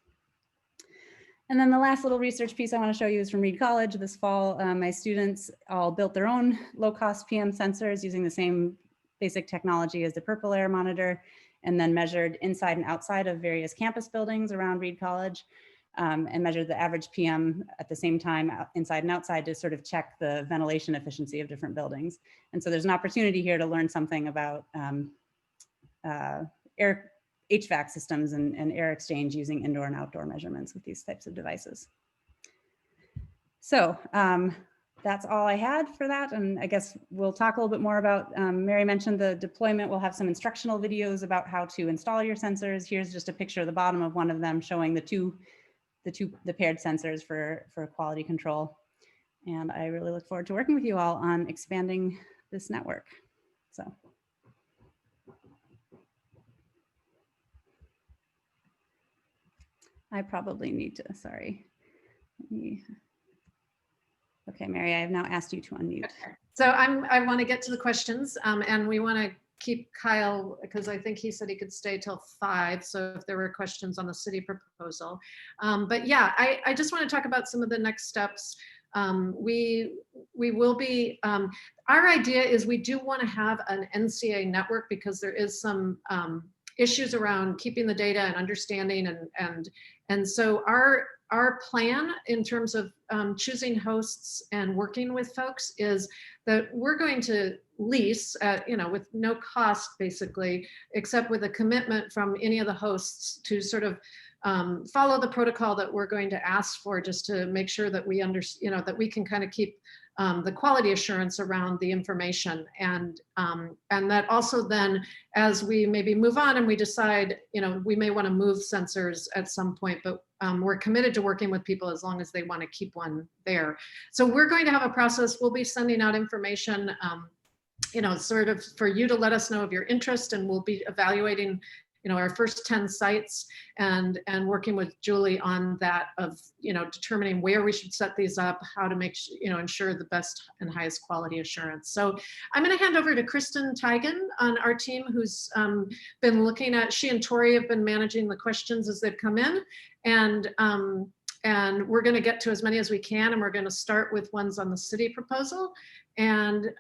And then the last little research piece I want to show you is from Reed College. This fall, my students all built their own low-cost PM sensors using the same basic technology as the purple air monitor, and then measured inside and outside of various campus buildings around Reed College, and measured the average PM at the same time inside and outside to sort of check the ventilation efficiency of different buildings. And so there's an opportunity here to learn something about air HVAC systems and air exchange using indoor and outdoor measurements with these types of devices. So that's all I had for that. And I guess we'll talk a little bit more about, Mary mentioned the deployment. We'll have some instructional videos about how to install your sensors. Here's just a picture of the bottom of one of them showing the paired sensors for quality control. And I really look forward to working with you all on expanding this network. So I probably need to, sorry. Okay, Mary, I have now asked you to unmute. Okay. So I want to get to the questions, and we want to keep Kyle, because I think he said he could stay till 5. So if there were questions on the city proposal. But yeah, I just want to talk about some of the next steps. We will be, our idea is we do want to have an NCA network because there is some issues around keeping the data and understanding, and so our plan in terms of choosing hosts and working with folks is that we're going to lease at, with no cost basically, except with a commitment from any of the hosts to sort of follow the protocol that we're going to ask for, just to make sure that we that we can kind of keep the quality assurance around the information, and that also then, as we maybe move on and we decide, we may want to move sensors at some point, but we're committed to working with people as long as they want to keep one there. So we're going to have a process. We'll be sending out information, sort of for you to let us know of your interest, and we'll be evaluating our first 10 sites and working with Julie on that of, determining where we should set these up, how to make, ensure the best and highest quality assurance. So I'm going to hand over to Kristen Teigen on our team, who's been looking at, she and Tori have been managing the questions as they've come in, and we're going to get to as many as we can, and we're going to start with ones on the city proposal. And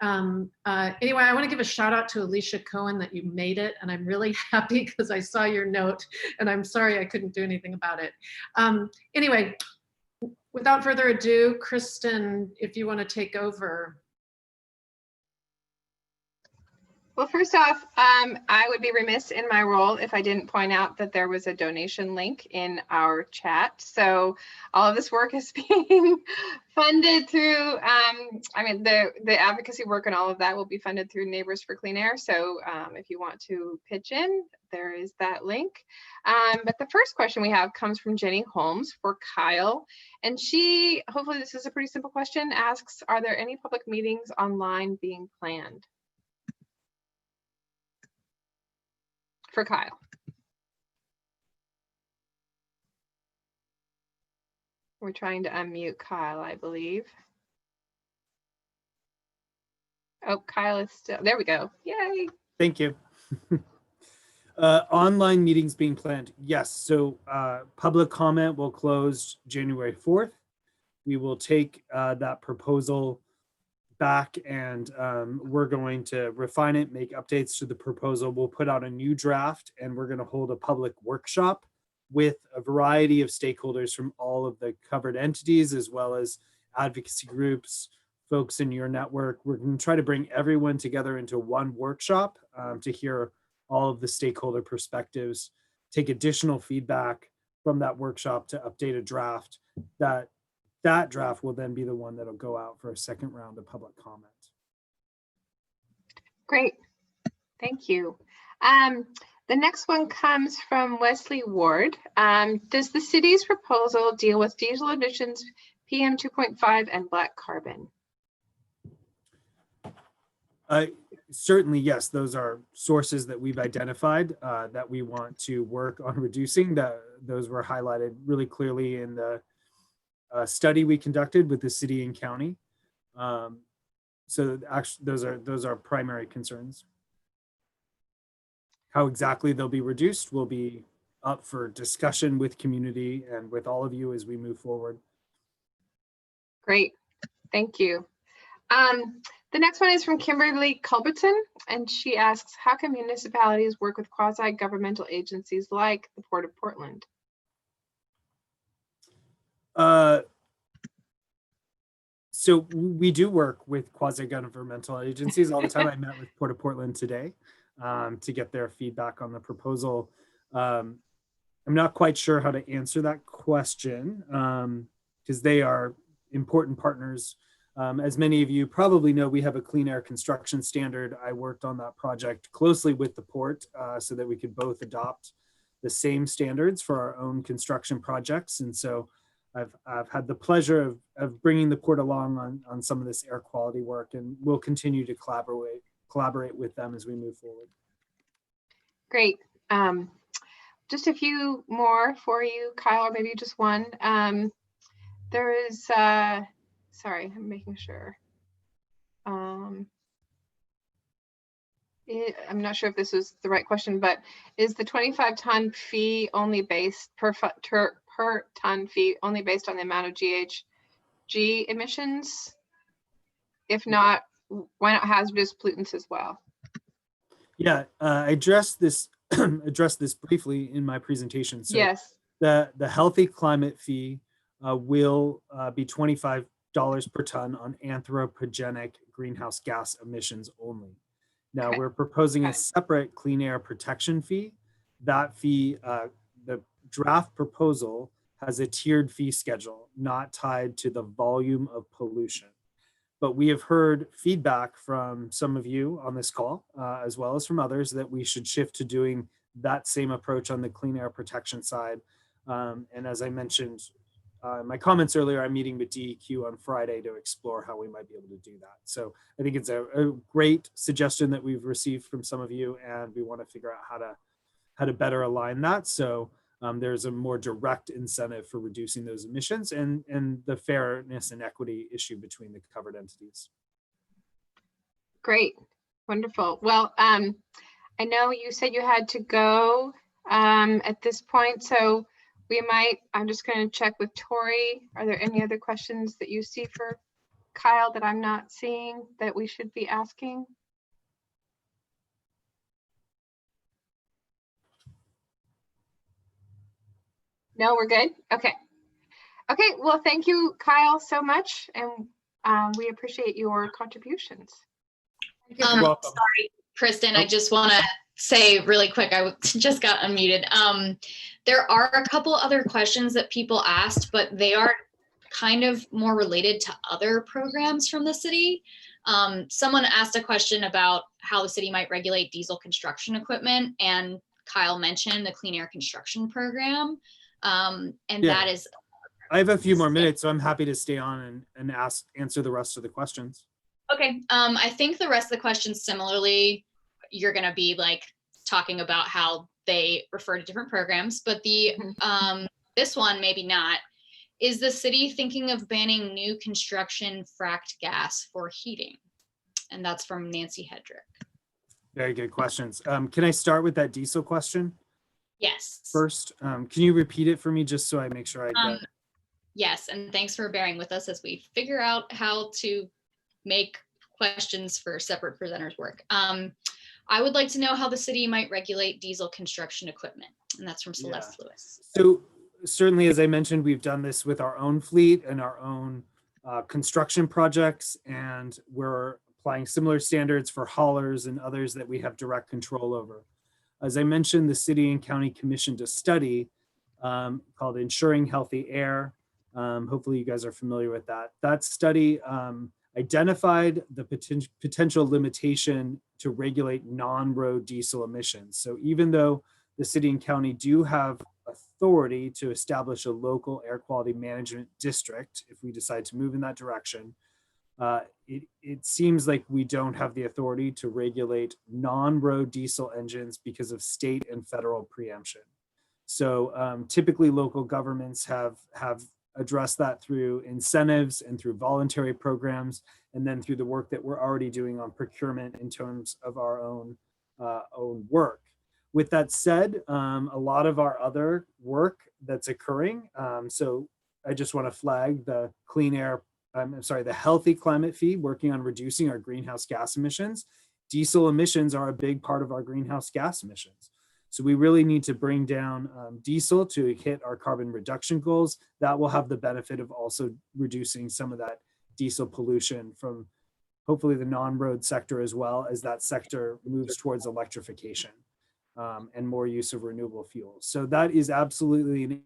anyway, I want to give a shout out to Alicia Cohen that you made it, and I'm really happy because I saw your note, and I'm sorry I couldn't do anything about it. Anyway, without further ado, Kristen, if you want to take over. Well, first off, I would be remiss in my role if I didn't point out that there was a donation link in our chat. So all of this work is being funded through, the advocacy work and all of that will be funded through Neighbors for Clean Air. So if you want to pitch in, there is that link. But the first question we have comes from Jenny Holmes for Kyle. And she, hopefully this is a pretty simple question, asks, are there any public meetings online being planned? For Kyle. We're trying to unmute Kyle, I believe. Oh, Kyle is still, there we go. Yay. Thank you. Online meetings being planned. Yes. So public comment will close January 4th. We will take that proposal back, and we're going to refine it, make updates to the proposal. We'll put out a new draft, and we're going to hold a public workshop with a variety of stakeholders from all of the covered entities, as well as advocacy groups, folks in your network. We're going to try to bring everyone together into one workshop to hear all of the stakeholder perspectives, take additional feedback from that workshop to update a draft. That draft will then be the one that'll go out for a second round of public comment. Great, thank you. The next one comes from Wesley Ward. Does the city's proposal deal with diesel emissions, PM 2.5 and black carbon? Certainly, yes. Those are sources that we've identified that we want to work on reducing. Those were highlighted really clearly in the study we conducted with the city and county. So actually, those are primary concerns. How exactly they'll be reduced will be up for discussion with community and with all of you as we move forward. Great, thank you. The next one is from Kimberly Culbertson, and she asks, how can municipalities work with quasi-governmental agencies like the Port of Portland? So we do work with quasi-governmental agencies all the time. I met with Port of Portland today to get their feedback on the proposal. I'm not quite sure how to answer that question because they are important partners. As many of you probably know, we have a clean air construction standard. I worked on that project closely with the port so that we could both adopt the same standards for our own construction projects. And so I've had the pleasure of bringing the port along on some of this air quality work, and we'll continue to collaborate with them as we move forward. Great. just a few more for you, Kyle, or maybe just one. There is, sorry, I'm making sure. I'm not sure if this was the right question, but is the 25-ton fee only based per ton fee only based on the amount of GHG emissions? If not, why not hazardous pollutants as well? Yeah, I addressed this addressed this briefly in my presentation. So Yes. the healthy climate fee will be $25 per ton on anthropogenic greenhouse gas emissions only. Now Okay. we're proposing a Okay. separate clean air protection fee. That fee, the draft proposal has a tiered fee schedule, not tied to the volume of pollution. But we have heard feedback from some of you on this call, as well as from others, that we should shift to doing that same approach on the clean air protection side. And as I mentioned in my comments earlier, I'm meeting with DEQ on Friday to explore how we might be able to do that. So I think it's a great suggestion that we've received from some of you, and we want to figure out how to better align that. So there's a more direct incentive for reducing those emissions and the fairness and equity issue between the covered entities. Great. Wonderful. Well, I know you said you had to go at this point, so I'm just going to check with Tori. Are there any other questions that you see for Kyle that I'm not seeing that we should be asking? No, we're good? Okay. Okay, well, thank you, Kyle, so much, and we appreciate your contributions. Sorry, Kristen, I just want to say really quick, I just got unmuted. There are a couple other questions that people asked, but they are kind of more related to other programs from the city. Someone asked a question about how the city might regulate diesel construction equipment, and Kyle mentioned the Clean Air Construction Program. That is. I have a few more minutes, so I'm happy to stay on and answer the rest of the questions. Okay. I think the rest of the questions similarly, you're going to be like talking about how they refer to different programs, but this one, maybe not. Is the city thinking of banning new construction fracked gas for heating? And that's from Nancy Hedrick. Very good questions. Can I start with that diesel question? Yes. First, can you repeat it for me just so I make sure I get it? Yes, and thanks for bearing with us as we figure out how to make questions for separate presenters work. I would like to know how the city might regulate diesel construction equipment, and that's from Celeste Lewis. So certainly, as I mentioned, we've done this with our own fleet and our own construction projects, and we're applying similar standards for haulers and others that we have direct control over. As I mentioned, the city and county commissioned a study called Ensuring Healthy Air. Hopefully you guys are familiar with that. That study identified the potential limitation to regulate non-road diesel emissions. So even though the city and county do have authority to establish a local air quality management district, if we decide to move in that direction, it seems like we don't have the authority to regulate non-road diesel engines because of state and federal preemption. So typically local governments have address that through incentives and through voluntary programs, and then through the work that we're already doing on procurement in terms of our own work. With that said, a lot of our other work that's occurring, so I just want to flag the the healthy climate fee, working on reducing our greenhouse gas emissions. Diesel emissions are a big part of our greenhouse gas emissions. So we really need to bring down diesel to hit our carbon reduction goals. That will have the benefit of also reducing some of that diesel pollution from hopefully the non-road sector, as well as that sector moves towards electrification and more use of renewable fuels. So that is absolutely an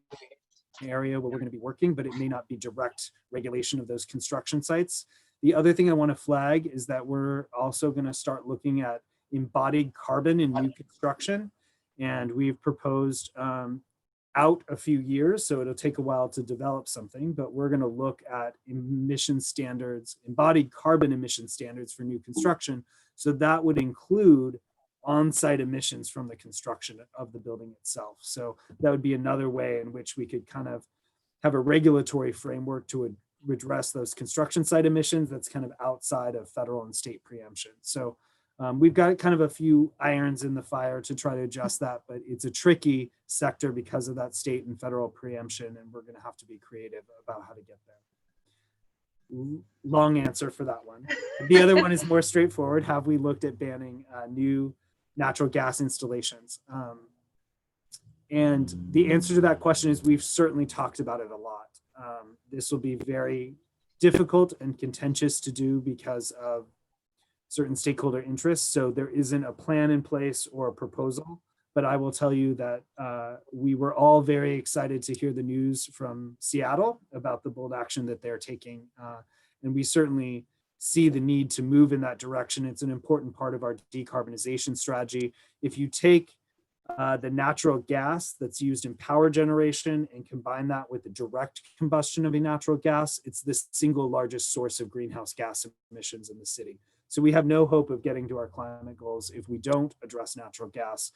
area where we're going to be working, but it may not be direct regulation of those construction sites. The other thing I want to flag is that we're also going to start looking at embodied carbon in new construction. And we've proposed out a few years, so it'll take a while to develop something, but we're going to look at emission standards, embodied carbon emission standards for new construction. So that would include on-site emissions from the construction of the building itself. So that would be another way in which we could kind of have a regulatory framework to address those construction site emissions that's kind of outside of federal and state preemption. So we've got kind of a few irons in the fire to try to adjust that, but it's a tricky sector because of that state and federal preemption, and we're going to have to be creative about how to get there. Long answer for that one. The other one is more straightforward. Have we looked at banning new natural gas installations? And the answer to that question is we've certainly talked about it a lot. This will be very difficult and contentious to do because of certain stakeholder interests. So there isn't a plan in place or a proposal, but I will tell you that we were all very excited to hear the news from Seattle about the bold action that they're taking. And we certainly see the need to move in that direction. It's an important part of our decarbonization strategy. If you take the natural gas that's used in power generation and combine that with the direct combustion of a natural gas, it's the single largest source of greenhouse gas emissions in the city. So we have no hope of getting to our climate goals if we don't address natural gas.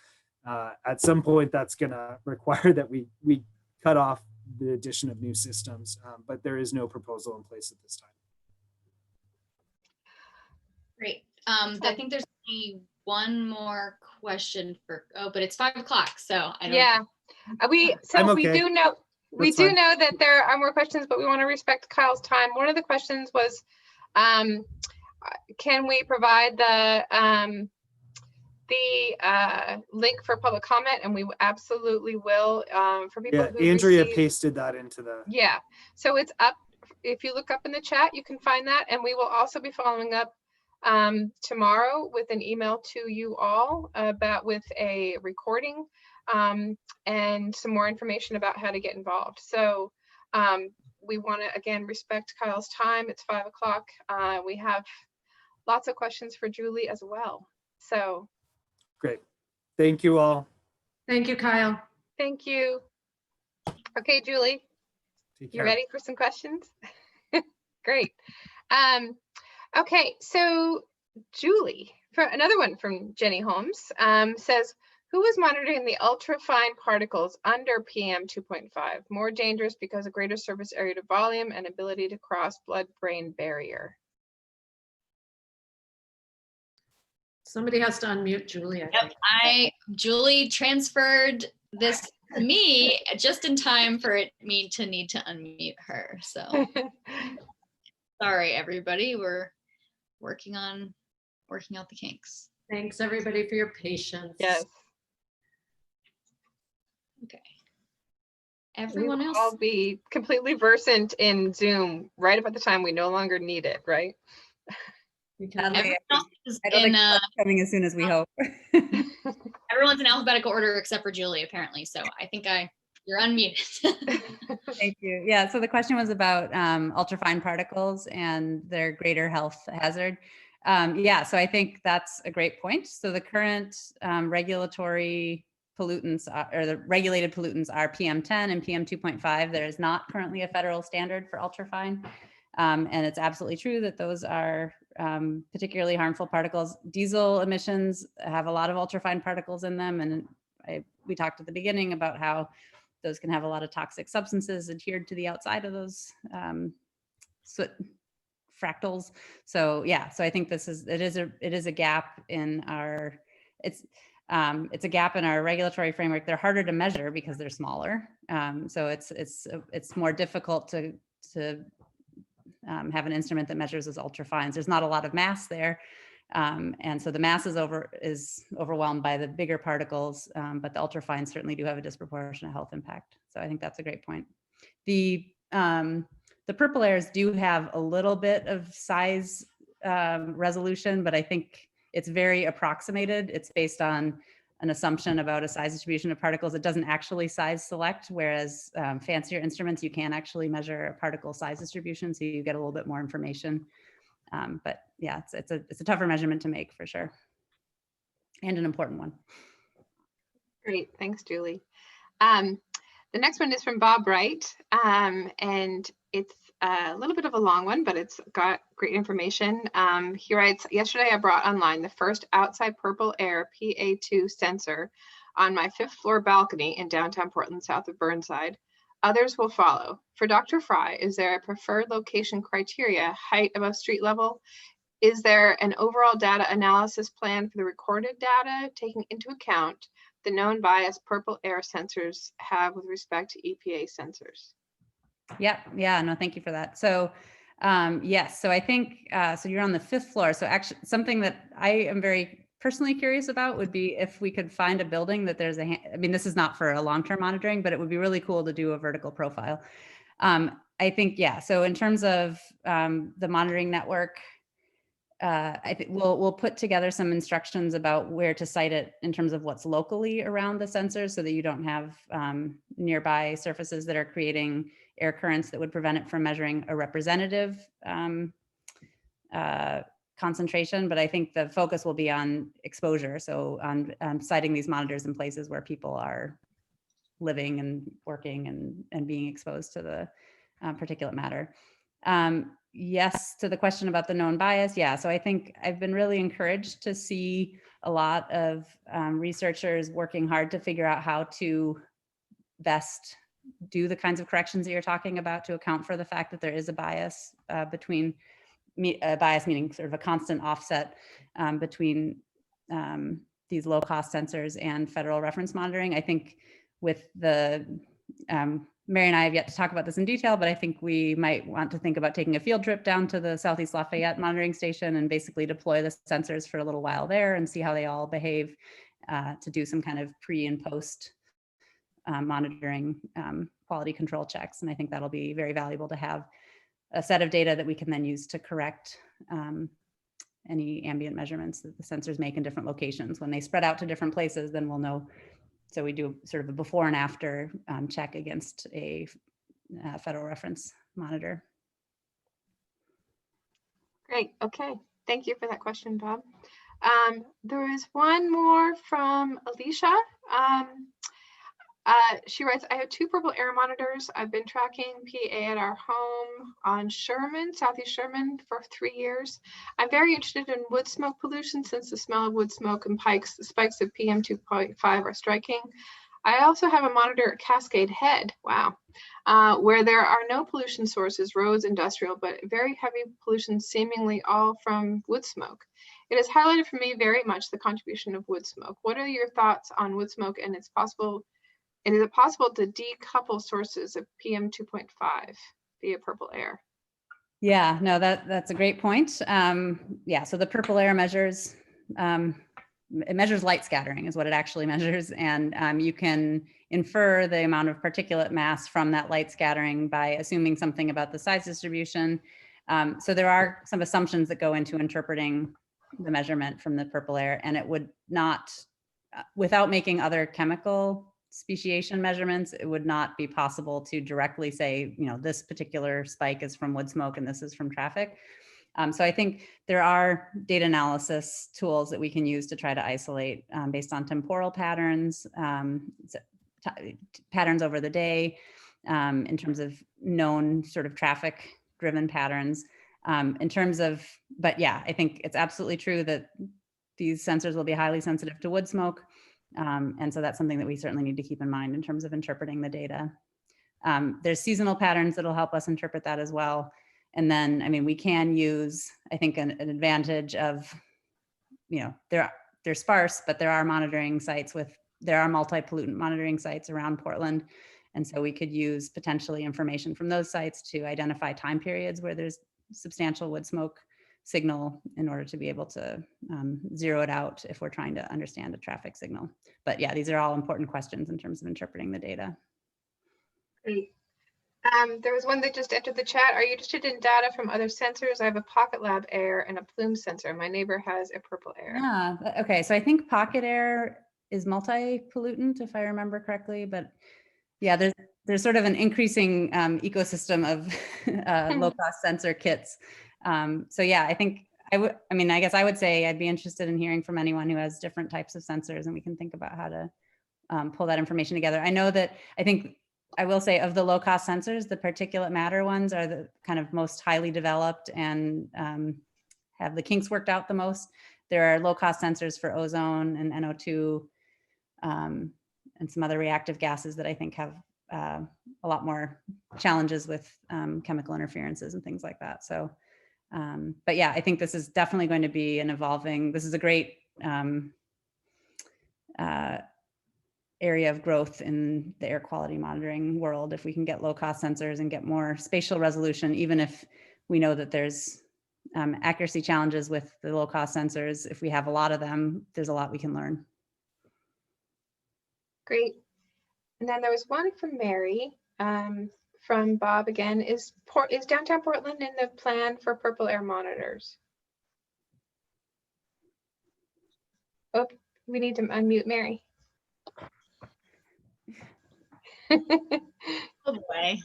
At some point, that's going to require that we cut off the addition of new systems, but there is no proposal in place at this time. Great. I think there's only one more question but it's 5 o'clock, so I don't. Yeah, we okay. do know that there are more questions, but we want to respect Kyle's time. One of the questions was, can we provide the link for public comment? And we absolutely will. For people who Andrea pasted that into the. Yeah, so it's up. If you look up in the chat, you can find that, and we will also be following up tomorrow with an email to you all with a recording and some more information about how to get involved. So we want to again respect Kyle's time. It's 5 o'clock. We have lots of questions for Julie as well. So great. Thank you all. Thank you, Kyle. Thank you. Okay, Julie, you ready for some questions? Great. Okay, so Julie, for another one from Jenny Holmes, says, who is monitoring the ultrafine particles under PM 2.5? More dangerous because of greater surface area to volume and ability to cross blood-brain barrier. Somebody has to unmute Julie. Yep, Julie transferred this to me just in time for me to need to unmute her. So sorry, everybody. We're working out the kinks. Thanks everybody for your patience. Yes. Okay. Everyone else. I'll be completely versant in Zoom right about the time we no longer need it, right? Everyone else is I don't think it's coming as soon as we hope. Everyone's in alphabetical order except for Julie, apparently. So I think you're unmuted. Thank you. Yeah, so the question was about ultrafine particles and their greater health hazard. Yeah, so I think that's a great point. So the current regulatory pollutants or the regulated pollutants are PM10 and PM 2.5. There is not currently a federal standard for ultrafine. And it's absolutely true that those are particularly harmful particles. Diesel emissions have a lot of ultrafine particles in them. And we talked at the beginning about how those can have a lot of toxic substances adhered to the outside of those soot fractals. So yeah, so I think it is a gap in our, it's a gap in our regulatory framework. They're harder to measure because they're smaller. So it's more difficult to have an instrument that measures those ultrafines. There's not a lot of mass there. And so the mass is overwhelmed by the bigger particles, but the ultrafines certainly do have a disproportionate health impact. So I think that's a great point. The purple layers do have a little bit of size resolution, but I think it's very approximated. It's based on an assumption about a size distribution of particles. It doesn't actually size select, whereas fancier instruments, you can actually measure a particle size distribution, so you get a little bit more information. But yeah, it's a tougher measurement to make for sure, and an important one. Great, thanks, Julie. The next one is from Bob Wright, and it's a little bit of a long one, but it's got great information. He writes, yesterday I brought online the first outside purple air PA2 sensor on my 5th floor balcony in downtown Portland, south of Burnside. Others will follow. For Dr. Fry, is there a preferred location criteria, height above street level? Is there an overall data analysis plan for the recorded data, taking into account the known bias purple air sensors have with respect to EPA sensors? Yeah, no, thank you for that. So yes, so I think, so you're on the 5th floor. So actually something that I am very personally curious about would be if we could find a building that there's I mean, this is not for a long-term monitoring, but it would be really cool to do a vertical profile. I think, yeah, so in terms of the monitoring network, I think we'll put together some instructions about where to site it in terms of what's locally around the sensors so that you don't have nearby surfaces that are creating air currents that would prevent it from measuring a representative concentration. But I think the focus will be on exposure. So on siting these monitors in places where people are living and working and being exposed to the particulate matter. Yes, to the question about the known bias. Yeah, so I think I've been really encouraged to see a lot of researchers working hard to figure out how to best do the kinds of corrections that you're talking about to account for the fact that there is a bias between, bias meaning sort of a constant offset between these low cost sensors and federal reference monitoring. I think with the, Mary and I have yet to talk about this in detail, but I think we might want to think about taking a field trip down to the Southeast Lafayette monitoring station and basically deploy the sensors for a little while there and see how they all behave to do some kind of pre and post monitoring quality control checks. And I think that'll be very valuable to have a set of data that we can then use to correct any ambient measurements that the sensors make in different locations. When they spread out to different places, then we'll know. So we do sort of a before and after check against a federal reference monitor. Great. Okay. Thank you for that question, Bob. There is one more from Alicia. She writes, I have 2 purple air monitors. I've been tracking PA at our home on Sherman, Southeast Sherman, for 3 years. I'm very interested in wood smoke pollution since the smell of wood smoke and spikes of PM 2.5 are striking. I also have a monitor at Cascade Head, wow, where there are no pollution sources, roads, industrial, but very heavy pollution, seemingly all from wood smoke. It has highlighted for me very much the contribution of wood smoke. What are your thoughts on wood smoke and is it possible to decouple sources of PM 2.5 via purple air? Yeah, no, that's a great point. Yeah, so the purple air measures, it measures light scattering is what it actually measures. And you can infer the amount of particulate mass from that light scattering by assuming something about the size distribution. So there are some assumptions that go into interpreting the measurement from the purple air, and it would not, without making other chemical speciation measurements, it would not be possible to directly say, you know, this particular spike is from wood smoke and this is from traffic. So I think there are data analysis tools that we can use to try to isolate based on temporal patterns, patterns over the day, in terms of known sort of traffic driven patterns. In terms of, but yeah, I think it's absolutely true that these sensors will be highly sensitive to wood smoke. And so that's something that we certainly need to keep in mind in terms of interpreting the data. There's seasonal patterns that'll help us interpret that as well. And then, I mean, we can use, I think, an advantage of, you know, they're sparse, but there are monitoring sites there are multi-pollutant monitoring sites around Portland. And so we could use potentially information from those sites to identify time periods where there's substantial wood smoke signal in order to be able to zero it out if we're trying to understand a traffic signal. But yeah, these are all important questions in terms of interpreting the data. Great. There was one that just entered the chat. Are you interested in data from other sensors? I have a Pocket Lab Air and a Plume sensor. My neighbor has a purple air. Yeah, okay. So I think Pocket Air is multi-pollutant, if I remember correctly, but yeah, there's sort of an increasing ecosystem of low-cost sensor kits. So yeah, I think I guess I would say I'd be interested in hearing from anyone who has different types of sensors, and we can think about how to pull that information together. I know that I think I will say of the low cost sensors, the particulate matter ones are the kind of most highly developed and have the kinks worked out the most. There are low cost sensors for ozone and NO2 and some other reactive gases that I think have a lot more challenges with chemical interferences and things like that. So, but yeah, I think this is definitely going to be an evolving, this is a great area of growth in the air quality monitoring world. If we can get low cost sensors and get more spatial resolution, even if we know that there's accuracy challenges with the low cost sensors, if we have a lot of them, there's a lot we can learn. Great. And then there was one from Mary, from Bob again. Is downtown Portland in the plan for purple air monitors? Oh, we need to unmute Mary. Oh boy.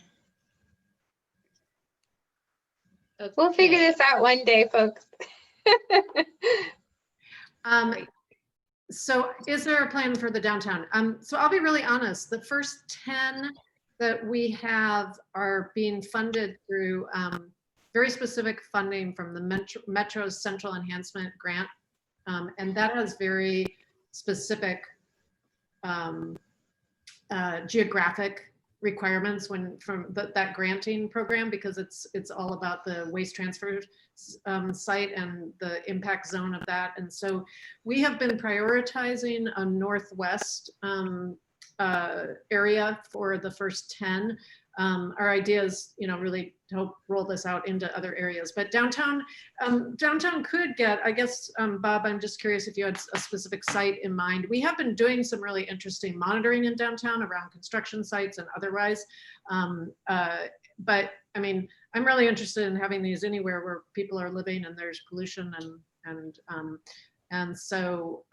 We'll figure this out one day, folks. So is there a plan for the downtown? So I'll be really honest, the first 10 that we have are being funded through very specific funding from the Metro's Central Enhancement Grant. And that has very specific geographic requirements from that granting program, because it's all about the waste transfer site and the impact zone of that. And so we have been prioritizing a northwest area for the first 10. Our idea is, really to help roll this out into other areas. But downtown could get, I guess, Bob, I'm just curious if you had a specific site in mind. We have been doing some really interesting monitoring in downtown around construction sites and otherwise. But I mean, I'm really interested in having these anywhere where people are living and there's pollution and so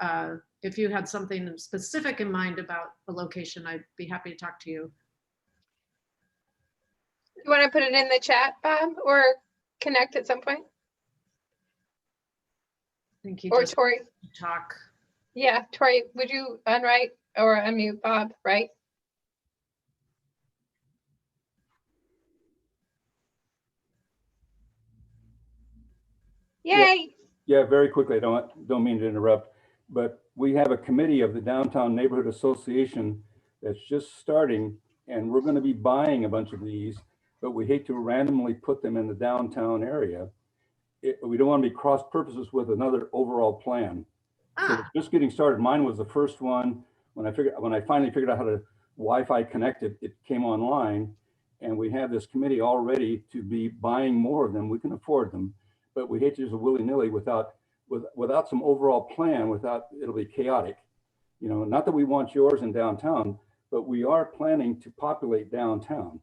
if you had something specific in mind about a location, I'd be happy to talk to you. You want to put it in the chat, Bob, or connect at some point? I think you or just Tori. Talk. Yeah, Tori, would you unwrite or unmute Bob, right? Yay! Yeah, very quickly. I don't mean to interrupt, but we have a committee of the Downtown Neighborhood Association that's just starting, and we're going to be buying a bunch of these, but we hate to randomly put them in the downtown area. We don't want to be cross purposes with another overall plan. So it's just getting started. Mine was the first one. When I finally figured out how to Wi-Fi connect it, it came online, and we have this committee all ready to be buying more of them. We can afford them, but we hate to just willy-nilly without some overall plan. It'll be chaotic. Not that we want yours in downtown, but we are planning to populate downtown.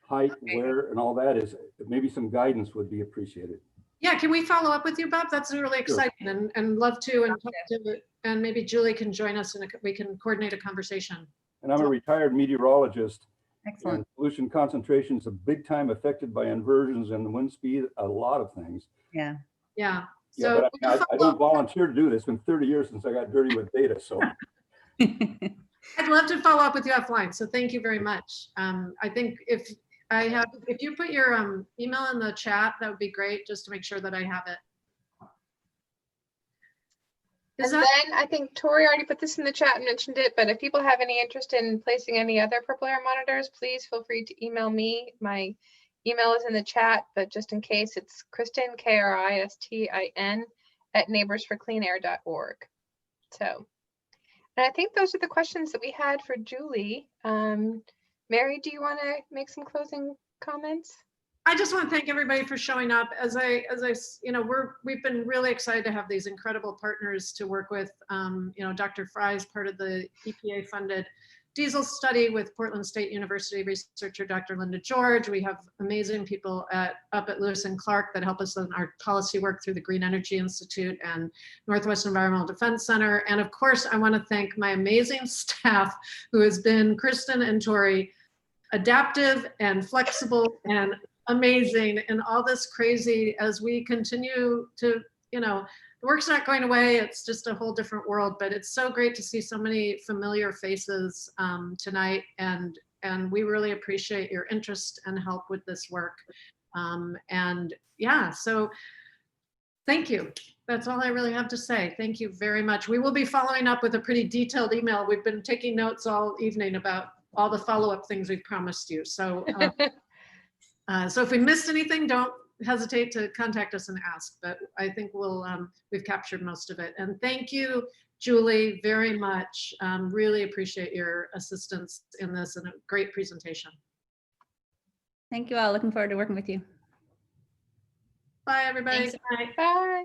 Height, where, and all that is, maybe some guidance would be appreciated. Yeah, can we follow up with you, Bob? That's really exciting, Sure. and love to, and talk to, and maybe Julie can join us and we can coordinate a conversation. And I'm a retired meteorologist. Excellent. And pollution concentration is a big time affected by inversions and the wind speed, a lot of things. Yeah. Yeah. Yeah, So but I don't volunteer to do this. It's been 30 years since I got dirty with data. So I'd love to follow up with you offline. So thank you very much. I think if you put your email in the chat, that would be great, just to make sure that I have it. Then I think Tori already put this in the chat and mentioned it, but if people have any interest in placing any other purple air monitors, please feel free to email me. My email is in the chat, but just in case, it's Kristin, Kristin, @neighborsforcleanair.org. So, and I think those are the questions that we had for Julie. Mary, do you want to make some closing comments? I just want to thank everybody for showing up. We've been really excited to have these incredible partners to work with. Dr. Fry is part of the EPA funded diesel study with Portland State University researcher, Dr. Linda George. We have amazing people up at Lewis and Clark that help us in our policy work through the Green Energy Institute and Northwest Environmental Defense Center. And of course, I want to thank my amazing staff, who has been Kristin and Tori, adaptive and flexible and amazing and all this crazy as we continue to, the work's not going away. It's just a whole different world, but it's so great to see so many familiar faces tonight. And and we really appreciate your interest and help with this work. And yeah, so thank you. That's all I really have to say. Thank you very much. We will be following up with a pretty detailed email. We've been taking notes all evening about all the follow-up things we've promised you. So, so if we missed anything, don't hesitate to contact us and ask, but I think we've captured most of it. And thank you, Julie, very much. Really appreciate your assistance in this and a great presentation. Thank you all. Looking forward to working with you. Bye, everybody. Thanks. Bye. Bye.